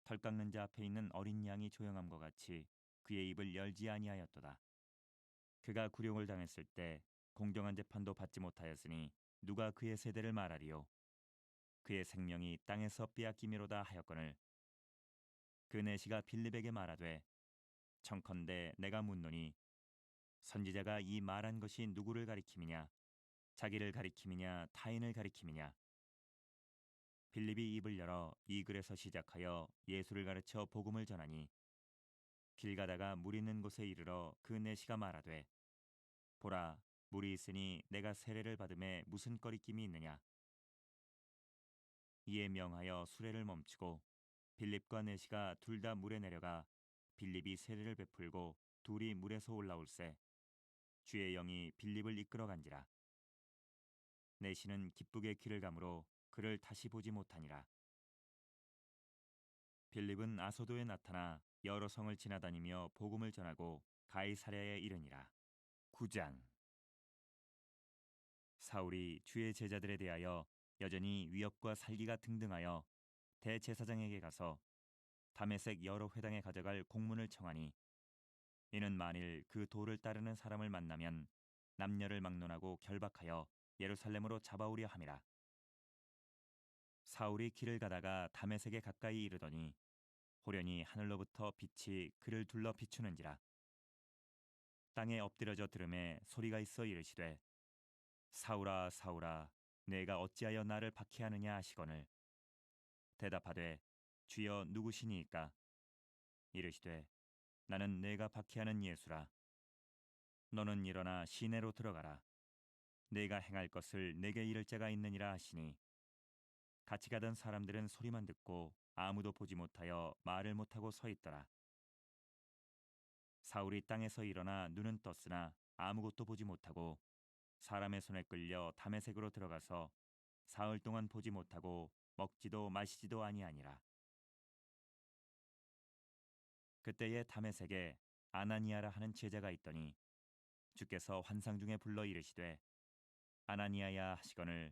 털 깎는 자 앞에 있는 어린 양이 조용함과 같이 그의 입을 열지 아니하였도다. 그가 굴욕을 당했을 때 공정한 재판도 받지 못하였으니 누가 그의 세대를 말하리요. 그의 생명이 땅에서 빼앗기미로다 하였거늘 그 내시가 빌립에게 말하되 청컨대 내가 묻노니 선지자가 이 말한 것이 누구를 가리킴이냐 자기를 가리킴이냐 타인을 가리킴이냐 빌립이 입을 열어 이 글에서 시작하여 예수를 가르쳐 복음을 전하니 길 가다가 물 있는 곳에 이르러 그 내시가 말하되 보라 물이 있으니 내가 세례를 받음에 무슨 꺼리낌이 있느냐 이에 명하여 수레를 멈추고 빌립과 내시가 둘 다 물에 내려가 빌립이 세례를 베풀고 둘이 물에서 올라올세 주의 영이 빌립을 이끌어 간지라 내시는 기쁘게 길을 가므로 그를 다시 보지 못하니라. 빌립은 아소도에 나타나 여러 성을 지나다니며 복음을 전하고 가이사랴에 이르니라. 9장. 사울이 주의 제자들에 대하여 여전히 위협과 살기가 등등하여 대제사장에게 가서 다메섹 여러 회당에 가져갈 공문을 청하니, 이는 만일 그 도를 따르는 사람을 만나면 남녀를 막론하고 결박하여 예루살렘으로 잡아오려 함이라. 사울이 길을 가다가 다메섹에 가까이 이르더니 호련히 하늘로부터 빛이 그를 둘러 비추는지라. 땅에 엎드려져 들음에 소리가 있어 이르시되, 사울아 사울아 내가 어찌하여 나를 박해하느냐 하시거늘, 대답하되 주여 누구시니이까? 이르시되 나는 내가 박해하는 예수라. 너는 일어나 시내로 들어가라. 내가 행할 것을 내게 이를 자가 있느니라 하시니, 같이 가던 사람들은 소리만 듣고 아무도 보지 못하여 말을 못하고 서 있더라. 사울이 땅에서 일어나 눈은 떴으나 아무것도 보지 못하고 사람의 손에 끌려 다메섹으로 들어가서 사흘 동안 보지 못하고 먹지도 마시지도 아니하니라. 그때에 다메섹에 아나니아라 하는 제자가 있더니 주께서 환상 중에 불러 이르시되, 아나니아야 하시거늘,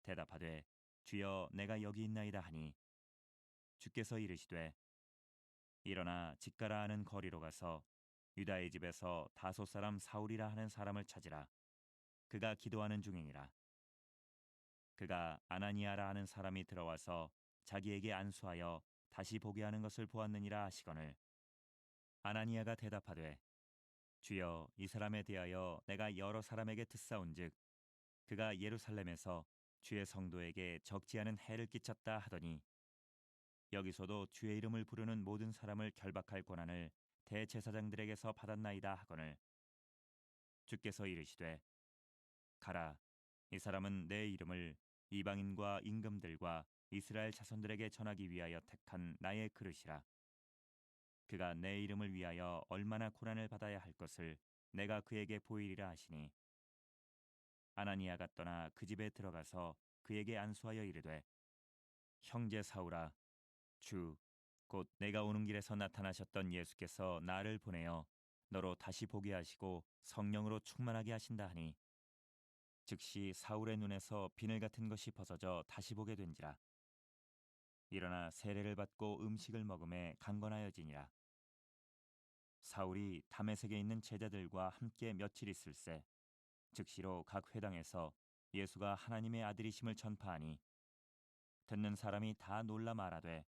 대답하되 주여 내가 여기 있나이다 하니, 주께서 이르시되 일어나 직가라 하는 거리로 가서 유다의 집에서 다소 사람 사울이라 하는 사람을 찾으라. 그가 기도하는 중이니라. 그가 아나니아라 하는 사람이 들어와서 자기에게 안수하여 다시 보게 하는 것을 보았느니라 하시거늘, 아나니아가 대답하되 주여 이 사람에 대하여 내가 여러 사람에게 듣사온즉 그가 예루살렘에서 주의 성도에게 적지 않은 해를 끼쳤다 하더니, 여기서도 주의 이름을 부르는 모든 사람을 결박할 권한을 대제사장들에게서 받았나이다 하거늘, 주께서 이르시되 가라. 이 사람은 내 이름을 이방인과 임금들과 이스라엘 자손들에게 전하기 위하여 택한 나의 그릇이라. 그가 내 이름을 위하여 얼마나 고난을 받아야 할 것을 내가 그에게 보이리라 하시니, 아나니아가 떠나 그 집에 들어가서 그에게 안수하여 이르되, 형제 사울아, 주 곧 내가 오는 길에서 나타나셨던 예수께서 나를 보내어 너로 다시 보게 하시고 성령으로 충만하게 하신다 하니, 즉시 사울의 눈에서 비늘 같은 것이 벗어져 다시 보게 된지라. 일어나 세례를 받고 음식을 먹음에 강건하여지니라. 사울이 다메섹에 있는 제자들과 함께 며칠 있을새 즉시로 각 회당에서 예수가 하나님의 아들이심을 전파하니, 듣는 사람이 다 놀라 말하되,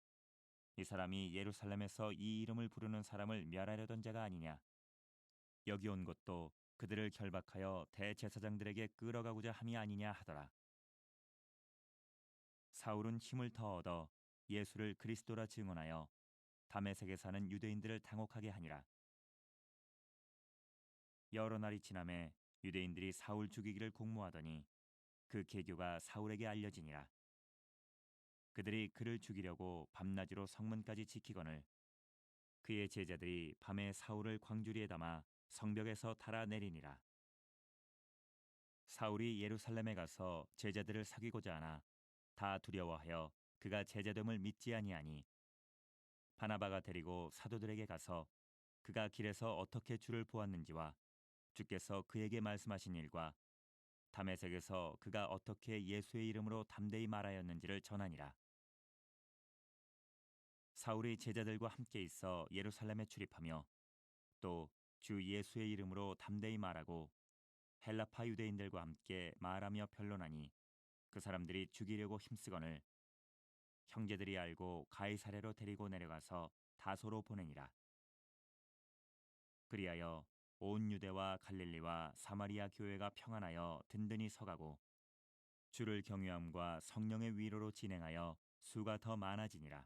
이 사람이 예루살렘에서 이 이름을 부르는 사람을 멸하려던 자가 아니냐. 여기 온 것도 그들을 결박하여 대제사장들에게 끌어가고자 함이 아니냐 하더라. 사울은 힘을 더 얻어 예수를 그리스도라 증언하여 다메섹에 사는 유대인들을 당혹하게 하니라. 여러 날이 지남에 유대인들이 사울 죽이기를 공모하더니 그 계교가 사울에게 알려지니라. 그들이 그를 죽이려고 밤낮으로 성문까지 지키거늘, 그의 제자들이 밤에 사울을 광주리에 담아 성벽에서 달아내리니라. 사울이 예루살렘에 가서 제자들을 사귀고자 하나 다 두려워하여 그가 제자됨을 믿지 아니하니, 바나바가 데리고 사도들에게 가서 그가 길에서 어떻게 주를 보았는지와 주께서 그에게 말씀하신 일과 다메섹에서 그가 어떻게 예수의 이름으로 담대히 말하였는지를 전하니라. 사울이 제자들과 함께 있어 예루살렘에 출입하며 또 주 예수의 이름으로 담대히 말하고 헬라파 유대인들과 함께 말하며 변론하니, 그 사람들이 죽이려고 힘쓰거늘 형제들이 알고 가이사랴로 데리고 내려가서 다소로 보내니라. 그리하여 온 유대와 갈릴리와 사마리아 교회가 평안하여 든든히 서가고 주를 경외함과 성령의 위로로 진행하여 수가 더 많아지니라.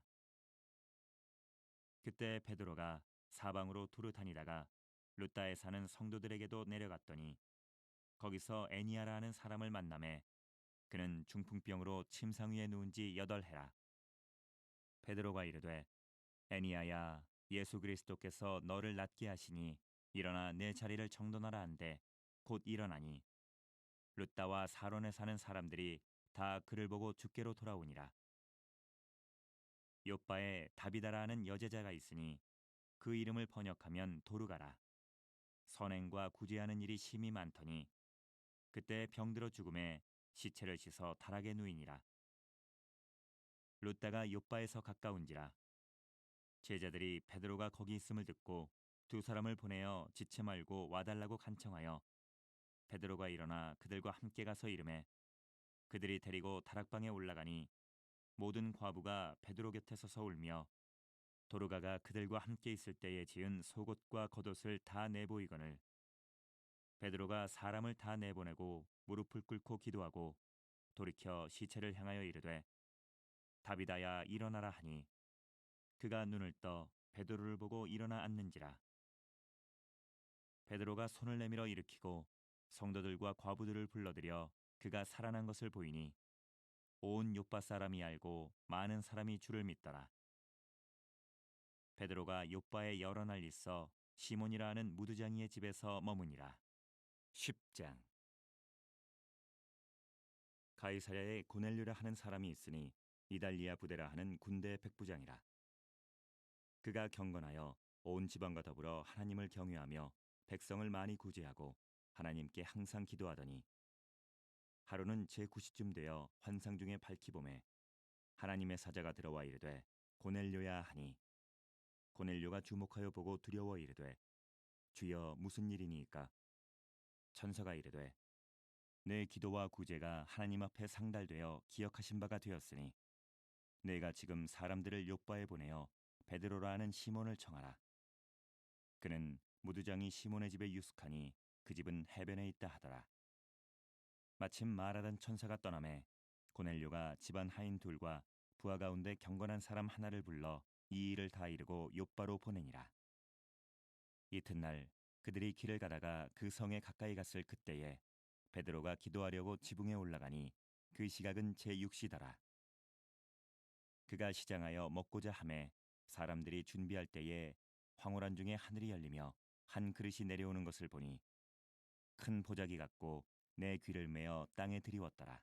그때 베드로가 사방으로 두루 다니다가 룻다에 사는 성도들에게도 내려갔더니 거기서 애니아라 하는 사람을 만나매 그는 중풍병으로 침상 위에 누운 지 8해라. 베드로가 이르되 애니아야, 예수 그리스도께서 너를 낫게 하시니 일어나 내 자리를 정돈하라 한데 곧 일어나니, 룻다와 사론에 사는 사람들이 다 그를 보고 주께로 돌아오니라. 요빠에 다비다라 하는 여제자가 있으니 그 이름을 번역하면 도르가라. 선행과 구제하는 일이 심히 많더니 그때 병들어 죽음에 시체를 씻어 다락에 누이니라. 룻다가 요빠에서 가까운지라. 제자들이 베드로가 거기 있음을 듣고 두 사람을 보내어 지체 말고 와달라고 간청하여 베드로가 일어나 그들과 함께 가서 이르매 그들이 데리고 다락방에 올라가니 모든 과부가 베드로 곁에 서서 울며 도르가가 그들과 함께 있을 때에 지은 속옷과 겉옷을 다 내보이거늘 베드로가 사람을 다 내보내고 무릎을 꿇고 기도하고 돌이켜 시체를 향하여 이르되 다비다야 일어나라 하니 그가 눈을 떠 베드로를 보고 일어나 앉는지라. 베드로가 손을 내밀어 일으키고 성도들과 과부들을 불러들여 그가 살아난 것을 보이니 온 요파 사람이 알고 많은 사람이 주를 믿더라. 베드로가 요파에 여러 날 있어 시몬이라 하는 무두장이의 집에서 머무니라. 10장. 가이사랴에 고넬료라 하는 사람이 있으니 이달리아 부대라 하는 군대 백부장이라. 그가 경건하여 온 지방과 더불어 하나님을 경외하며 백성을 많이 구제하고 하나님께 항상 기도하더니 하루는 제9시쯤 되어 환상 중에 밝히 보매 하나님의 사자가 들어와 이르되 고넬료야 하니 고넬료가 주목하여 보고 두려워 이르되 주여 무슨 일이니이까. 천사가 이르되 내 기도와 구제가 하나님 앞에 상달되어 기억하신 바가 되었으니 내가 지금 사람들을 요바에 보내어 베드로라 하는 시몬을 청하라. 그는 무두장이 시몬의 집에 유숙하니 그 집은 해변에 있다 하더라. 마침 말하던 천사가 떠나매 고넬료가 집안 하인 둘과 부하 가운데 경건한 사람 하나를 불러 이 일을 다 이루고 요바로 보내니라. 이튿날 그들이 길을 가다가 그 성에 가까이 갔을 그때에 베드로가 기도하려고 지붕에 올라가니 그 시각은 제6시더라. 그가 시장하여 먹고자 하매 사람들이 준비할 때에 황홀한 중에 하늘이 열리며 한 그릇이 내려오는 것을 보니 큰 보자기 같고 내 귀를 메어 땅에 들이웠더라.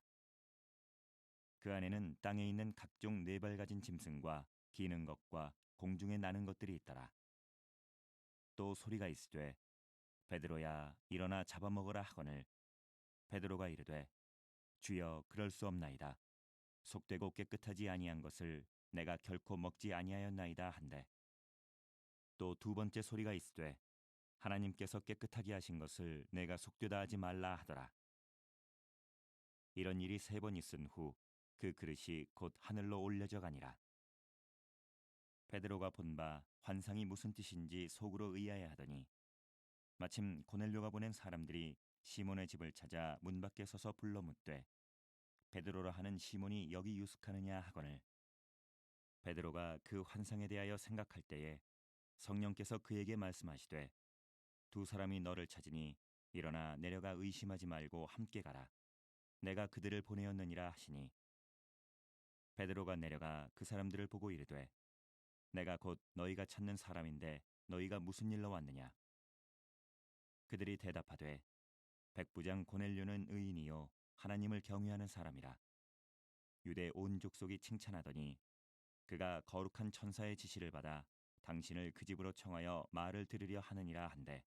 그 안에는 땅에 있는 각종 네 발 가진 짐승과 기는 것과 공중에 나는 것들이 있더라. 또 소리가 있으되 베드로야 일어나 잡아먹으라 하거늘 베드로가 이르되 주여 그럴 수 없나이다. 속되고 깨끗하지 아니한 것을 내가 결코 먹지 아니하였나이다 한데 또 두 번째 소리가 있으되 하나님께서 깨끗하게 하신 것을 내가 속되다 하지 말라 하더라. 이런 일이 3번 있은 후 그 그릇이 곧 하늘로 올려져 가니라. 베드로가 본 바 환상이 무슨 뜻인지 속으로 의아해하더니 마침 고넬료가 보낸 사람들이 시몬의 집을 찾아 문 밖에 서서 불러 묻되 베드로라 하는 시몬이 여기 유숙하느냐 하거늘 베드로가 그 환상에 대하여 생각할 때에 성령께서 그에게 말씀하시되 두 사람이 너를 찾으니 일어나 내려가 의심하지 말고 함께 가라. 내가 그들을 보내었느니라 하시니 베드로가 내려가 그 사람들을 보고 이르되 내가 곧 너희가 찾는 사람인데 너희가 무슨 일로 왔느냐. 그들이 대답하되 백부장 고넬료는 의인이요 하나님을 경외하는 사람이라. 유대 온 족속이 칭찬하더니 그가 거룩한 천사의 지시를 받아 당신을 그 집으로 청하여 말을 들으려 하느니라 한데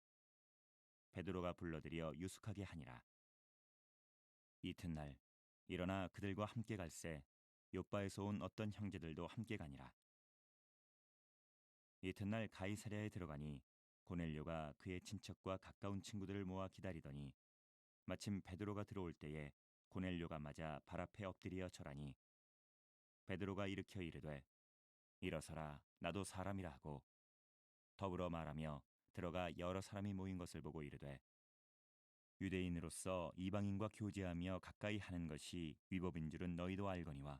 베드로가 불러들여 유숙하게 하니라. 이튿날 일어나 그들과 함께 갈새 요바에서 온 어떤 형제들도 함께 가니라. 이튿날 가이사랴에 들어가니 고넬료가 그의 친척과 가까운 친구들을 모아 기다리더니 마침 베드로가 들어올 때에 고넬료가 맞아 발 앞에 엎드려 절하니 베드로가 일으켜 이르되 일어서라 나도 사람이라 하고 더불어 말하며 들어가 여러 사람이 모인 것을 보고 이르되 유대인으로서 이방인과 교제하며 가까이 하는 것이 위법인 줄은 너희도 알거니와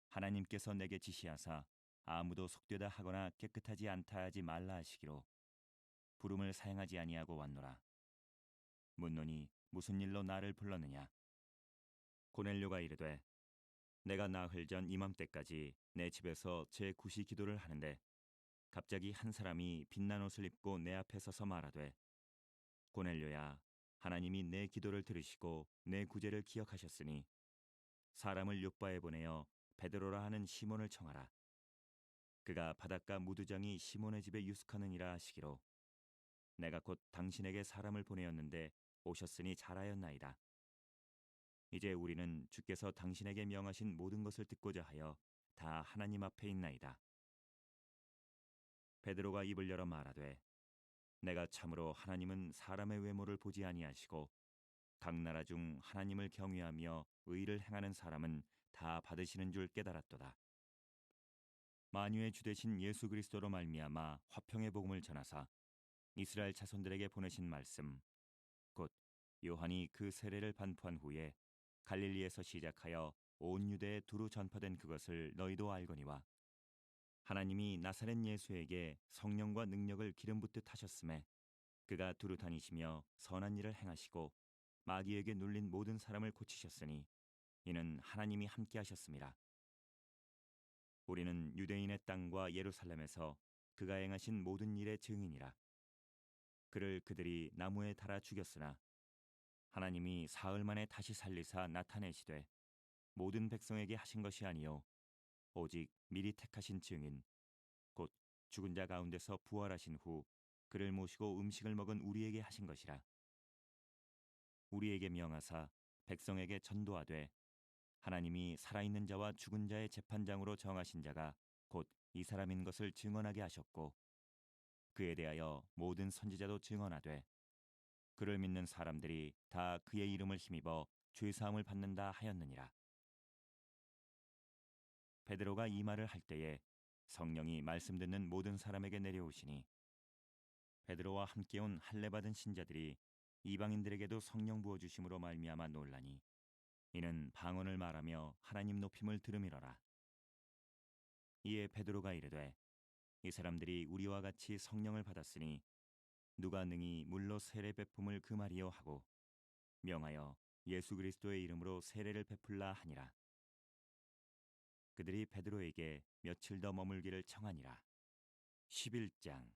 하나님께서 내게 지시하사 아무도 속되다 하거나 깨끗하지 않다 하지 말라 하시기로 부름을 사용하지 아니하고 왔노라. 묻노니 무슨 일로 나를 불렀느냐. 고넬료가 이르되 내가 나흘 전 이맘때까지 내 집에서 제9시 기도를 하는데 갑자기 한 사람이 빛난 옷을 입고 내 앞에 서서 말하되 고넬료야 하나님이 내 기도를 들으시고 내 구제를 기억하셨으니 사람을 요바에 보내어 베드로라 하는 시몬을 청하라. 그가 바닷가 무두장이 시몬의 집에 유숙하느니라 하시기로 내가 곧 당신에게 사람을 보내었는데 오셨으니 잘하였나이다. 이제 우리는 주께서 당신에게 명하신 모든 것을 듣고자 하여 다 하나님 앞에 있나이다. 베드로가 입을 열어 말하되 내가 참으로 하나님은 사람의 외모를 보지 아니하시고 각 나라 중 하나님을 경외하며 의를 행하는 사람은 다 받으시는 줄 깨달았도다. 만유의 주 되신 예수 그리스도로 말미암아 화평의 복음을 전하사 이스라엘 자손들에게 보내신 말씀 곧 요한이 그 세례를 반포한 후에 갈릴리에서 시작하여 온 유대에 두루 전파된 그것을 너희도 알거니와 하나님이 나사렛 예수에게 성령과 능력을 기름 붓듯 하셨음에 그가 두루 다니시며 선한 일을 행하시고 마귀에게 눌린 모든 사람을 고치셨으니 이는 하나님이 함께 하셨습니다. 우리는 유대인의 땅과 예루살렘에서 그가 행하신 모든 일의 증인이라. 그를 그들이 나무에 달아 죽였으나 하나님이 사흘 만에 다시 살리사 나타내시되 모든 백성에게 하신 것이 아니요 오직 미리 택하신 증인 곧 죽은 자 가운데서 부활하신 후 그를 모시고 음식을 먹은 우리에게 하신 것이라. 우리에게 명하사 백성에게 전도하되 하나님이 살아있는 자와 죽은 자의 재판장으로 정하신 자가 곧 이 사람인 것을 증언하게 하셨고 그에 대하여 모든 선지자도 증언하되 그를 믿는 사람들이 다 그의 이름을 힘입어 죄 사함을 받는다 하였느니라. 베드로가 이 말을 할 때에 성령이 말씀 듣는 모든 사람에게 내려오시니 베드로와 함께 온 할례 받은 신자들이 이방인들에게도 성령 부어 주심으로 말미암아 놀라니 이는 방언을 말하며 하나님 높임을 들음이러라. 이에 베드로가 이르되 이 사람들이 우리와 같이 성령을 받았으니 누가 능히 물로 세례 베품을 금하리요 하고 명하여 예수 그리스도의 이름으로 세례를 베풀라 하니라. 그들이 베드로에게 며칠 더 머물기를 청하니라. 11장.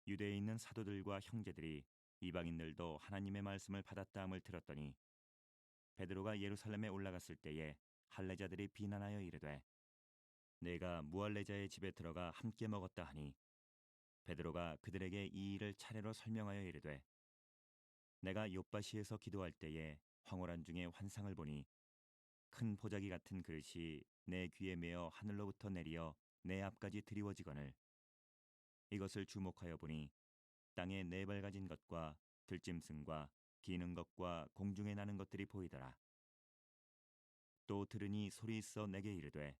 유대에 있는 사도들과 형제들이 이방인들도 하나님의 말씀을 받았다함을 들었더니 베드로가 예루살렘에 올라갔을 때에 할례자들이 비난하여 이르되 내가 무할례자의 집에 들어가 함께 먹었다 하니 베드로가 그들에게 이 일을 차례로 설명하여 이르되 내가 욥바시에서 기도할 때에 황홀한 중에 환상을 보니 큰 보자기 같은 그릇이 내 귀에 매어 하늘로부터 내리어 내 앞까지 드리워지거늘 이것을 주목하여 보니 땅에 네 발 가진 것과 들짐승과 기는 것과 공중에 나는 것들이 보이더라. 또 들으니 소리 있어 내게 이르되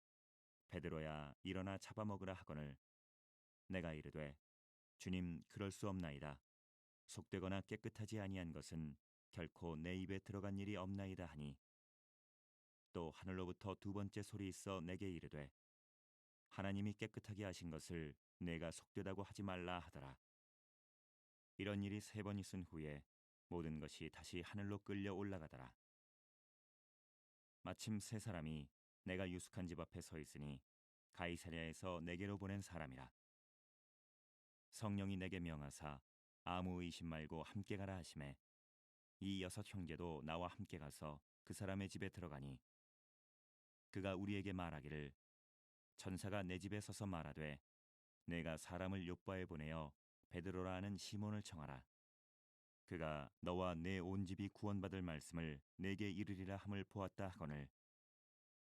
베드로야 일어나 잡아먹으라 하거늘 내가 이르되 주님 그럴 수 없나이다. 속되거나 깨끗하지 아니한 것은 결코 내 입에 들어간 일이 없나이다 하니 또 하늘로부터 두 번째 소리 있어 내게 이르되 하나님이 깨끗하게 하신 것을 내가 속되다고 하지 말라 하더라. 이런 일이 세 번 있은 후에 모든 것이 다시 하늘로 끌려 올라가더라. 마침 세 사람이 내가 유숙한 집 앞에 서 있으니 가이사랴에서 내게로 보낸 사람이라. 성령이 내게 명하사 아무 의심 말고 함께 가라 하시매 이 여섯 형제도 나와 함께 가서 그 사람의 집에 들어가니 그가 우리에게 말하기를 천사가 내 집에 서서 말하되 내가 사람을 요바에 보내어 베드로라 하는 시몬을 청하라. 그가 너와 내 온 집이 구원받을 말씀을 내게 이르리라 함을 보았다 하거늘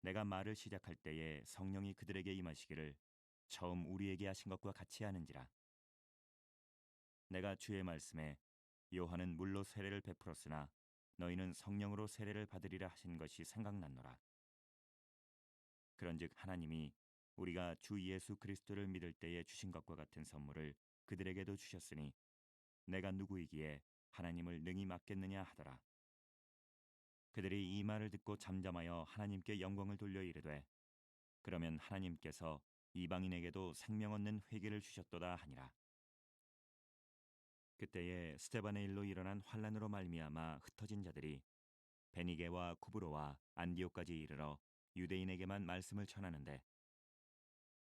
내가 말을 시작할 때에 성령이 그들에게 임하시기를 처음 우리에게 하신 것과 같이 하는지라. 내가 주의 말씀에 요한은 물로 세례를 베풀었으나 너희는 성령으로 세례를 받으리라 하신 것이 생각났노라. 그런즉 하나님이 우리가 주 예수 그리스도를 믿을 때에 주신 것과 같은 선물을 그들에게도 주셨으니 내가 누구이기에 하나님을 능히 맡겠느냐 하더라. 그들이 이 말을 듣고 잠잠하여 하나님께 영광을 돌려 이르되 그러면 하나님께서 이방인에게도 생명 얻는 회개를 주셨도다 하니라. 그때에 스데반의 일로 일어난 환란으로 말미암아 흩어진 자들이 베니게와 구브로와 안디옥까지 이르러 유대인에게만 말씀을 전하는데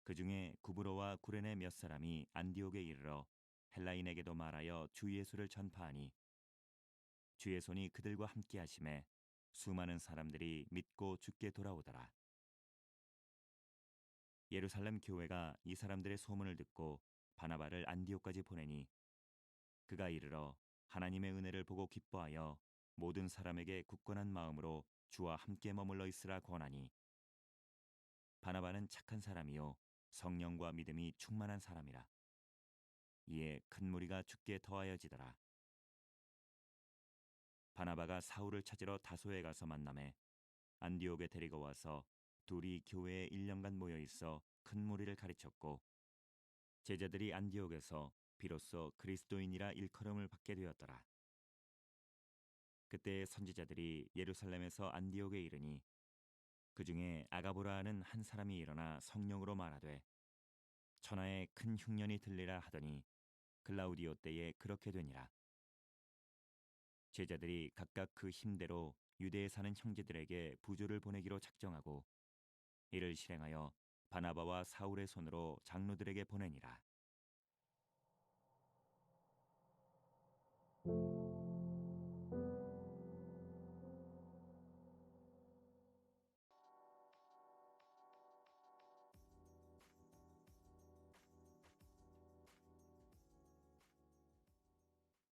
그 중에 구브로와 구레네 몇 사람이 안디옥에 이르러 헬라인에게도 말하여 주 예수를 전파하니 주의 손이 그들과 함께 하심에 수많은 사람들이 믿고 주께 돌아오더라. 예루살렘 교회가 이 사람들의 소문을 듣고 바나바를 안디옥까지 보내니 그가 이르러 하나님의 은혜를 보고 기뻐하여 모든 사람에게 굳건한 마음으로 주와 함께 머물러 있으라 권하니, 바나바는 착한 사람이요 성령과 믿음이 충만한 사람이라. 이에 큰 무리가 주께 더하여지더라. 바나바가 사울을 찾으러 다소에 가서 만나매 안디옥에 데리고 와서 둘이 교회에 1년간 모여 있어 큰 무리를 가르쳤고, 제자들이 안디옥에서 비로소 그리스도인이라 일컬음을 받게 되었더라. 그때 선지자들이 예루살렘에서 안디옥에 이르니 그 중에 아가보라 하는 한 사람이 일어나 성령으로 말하되 천하에 큰 흉년이 들리라 하더니 글라우디오 때에 그렇게 되니라. 제자들이 각각 그 힘대로 유대에 사는 형제들에게 부조를 보내기로 작정하고 이를 실행하여 바나바와 사울의 손으로 장로들에게 보내니라.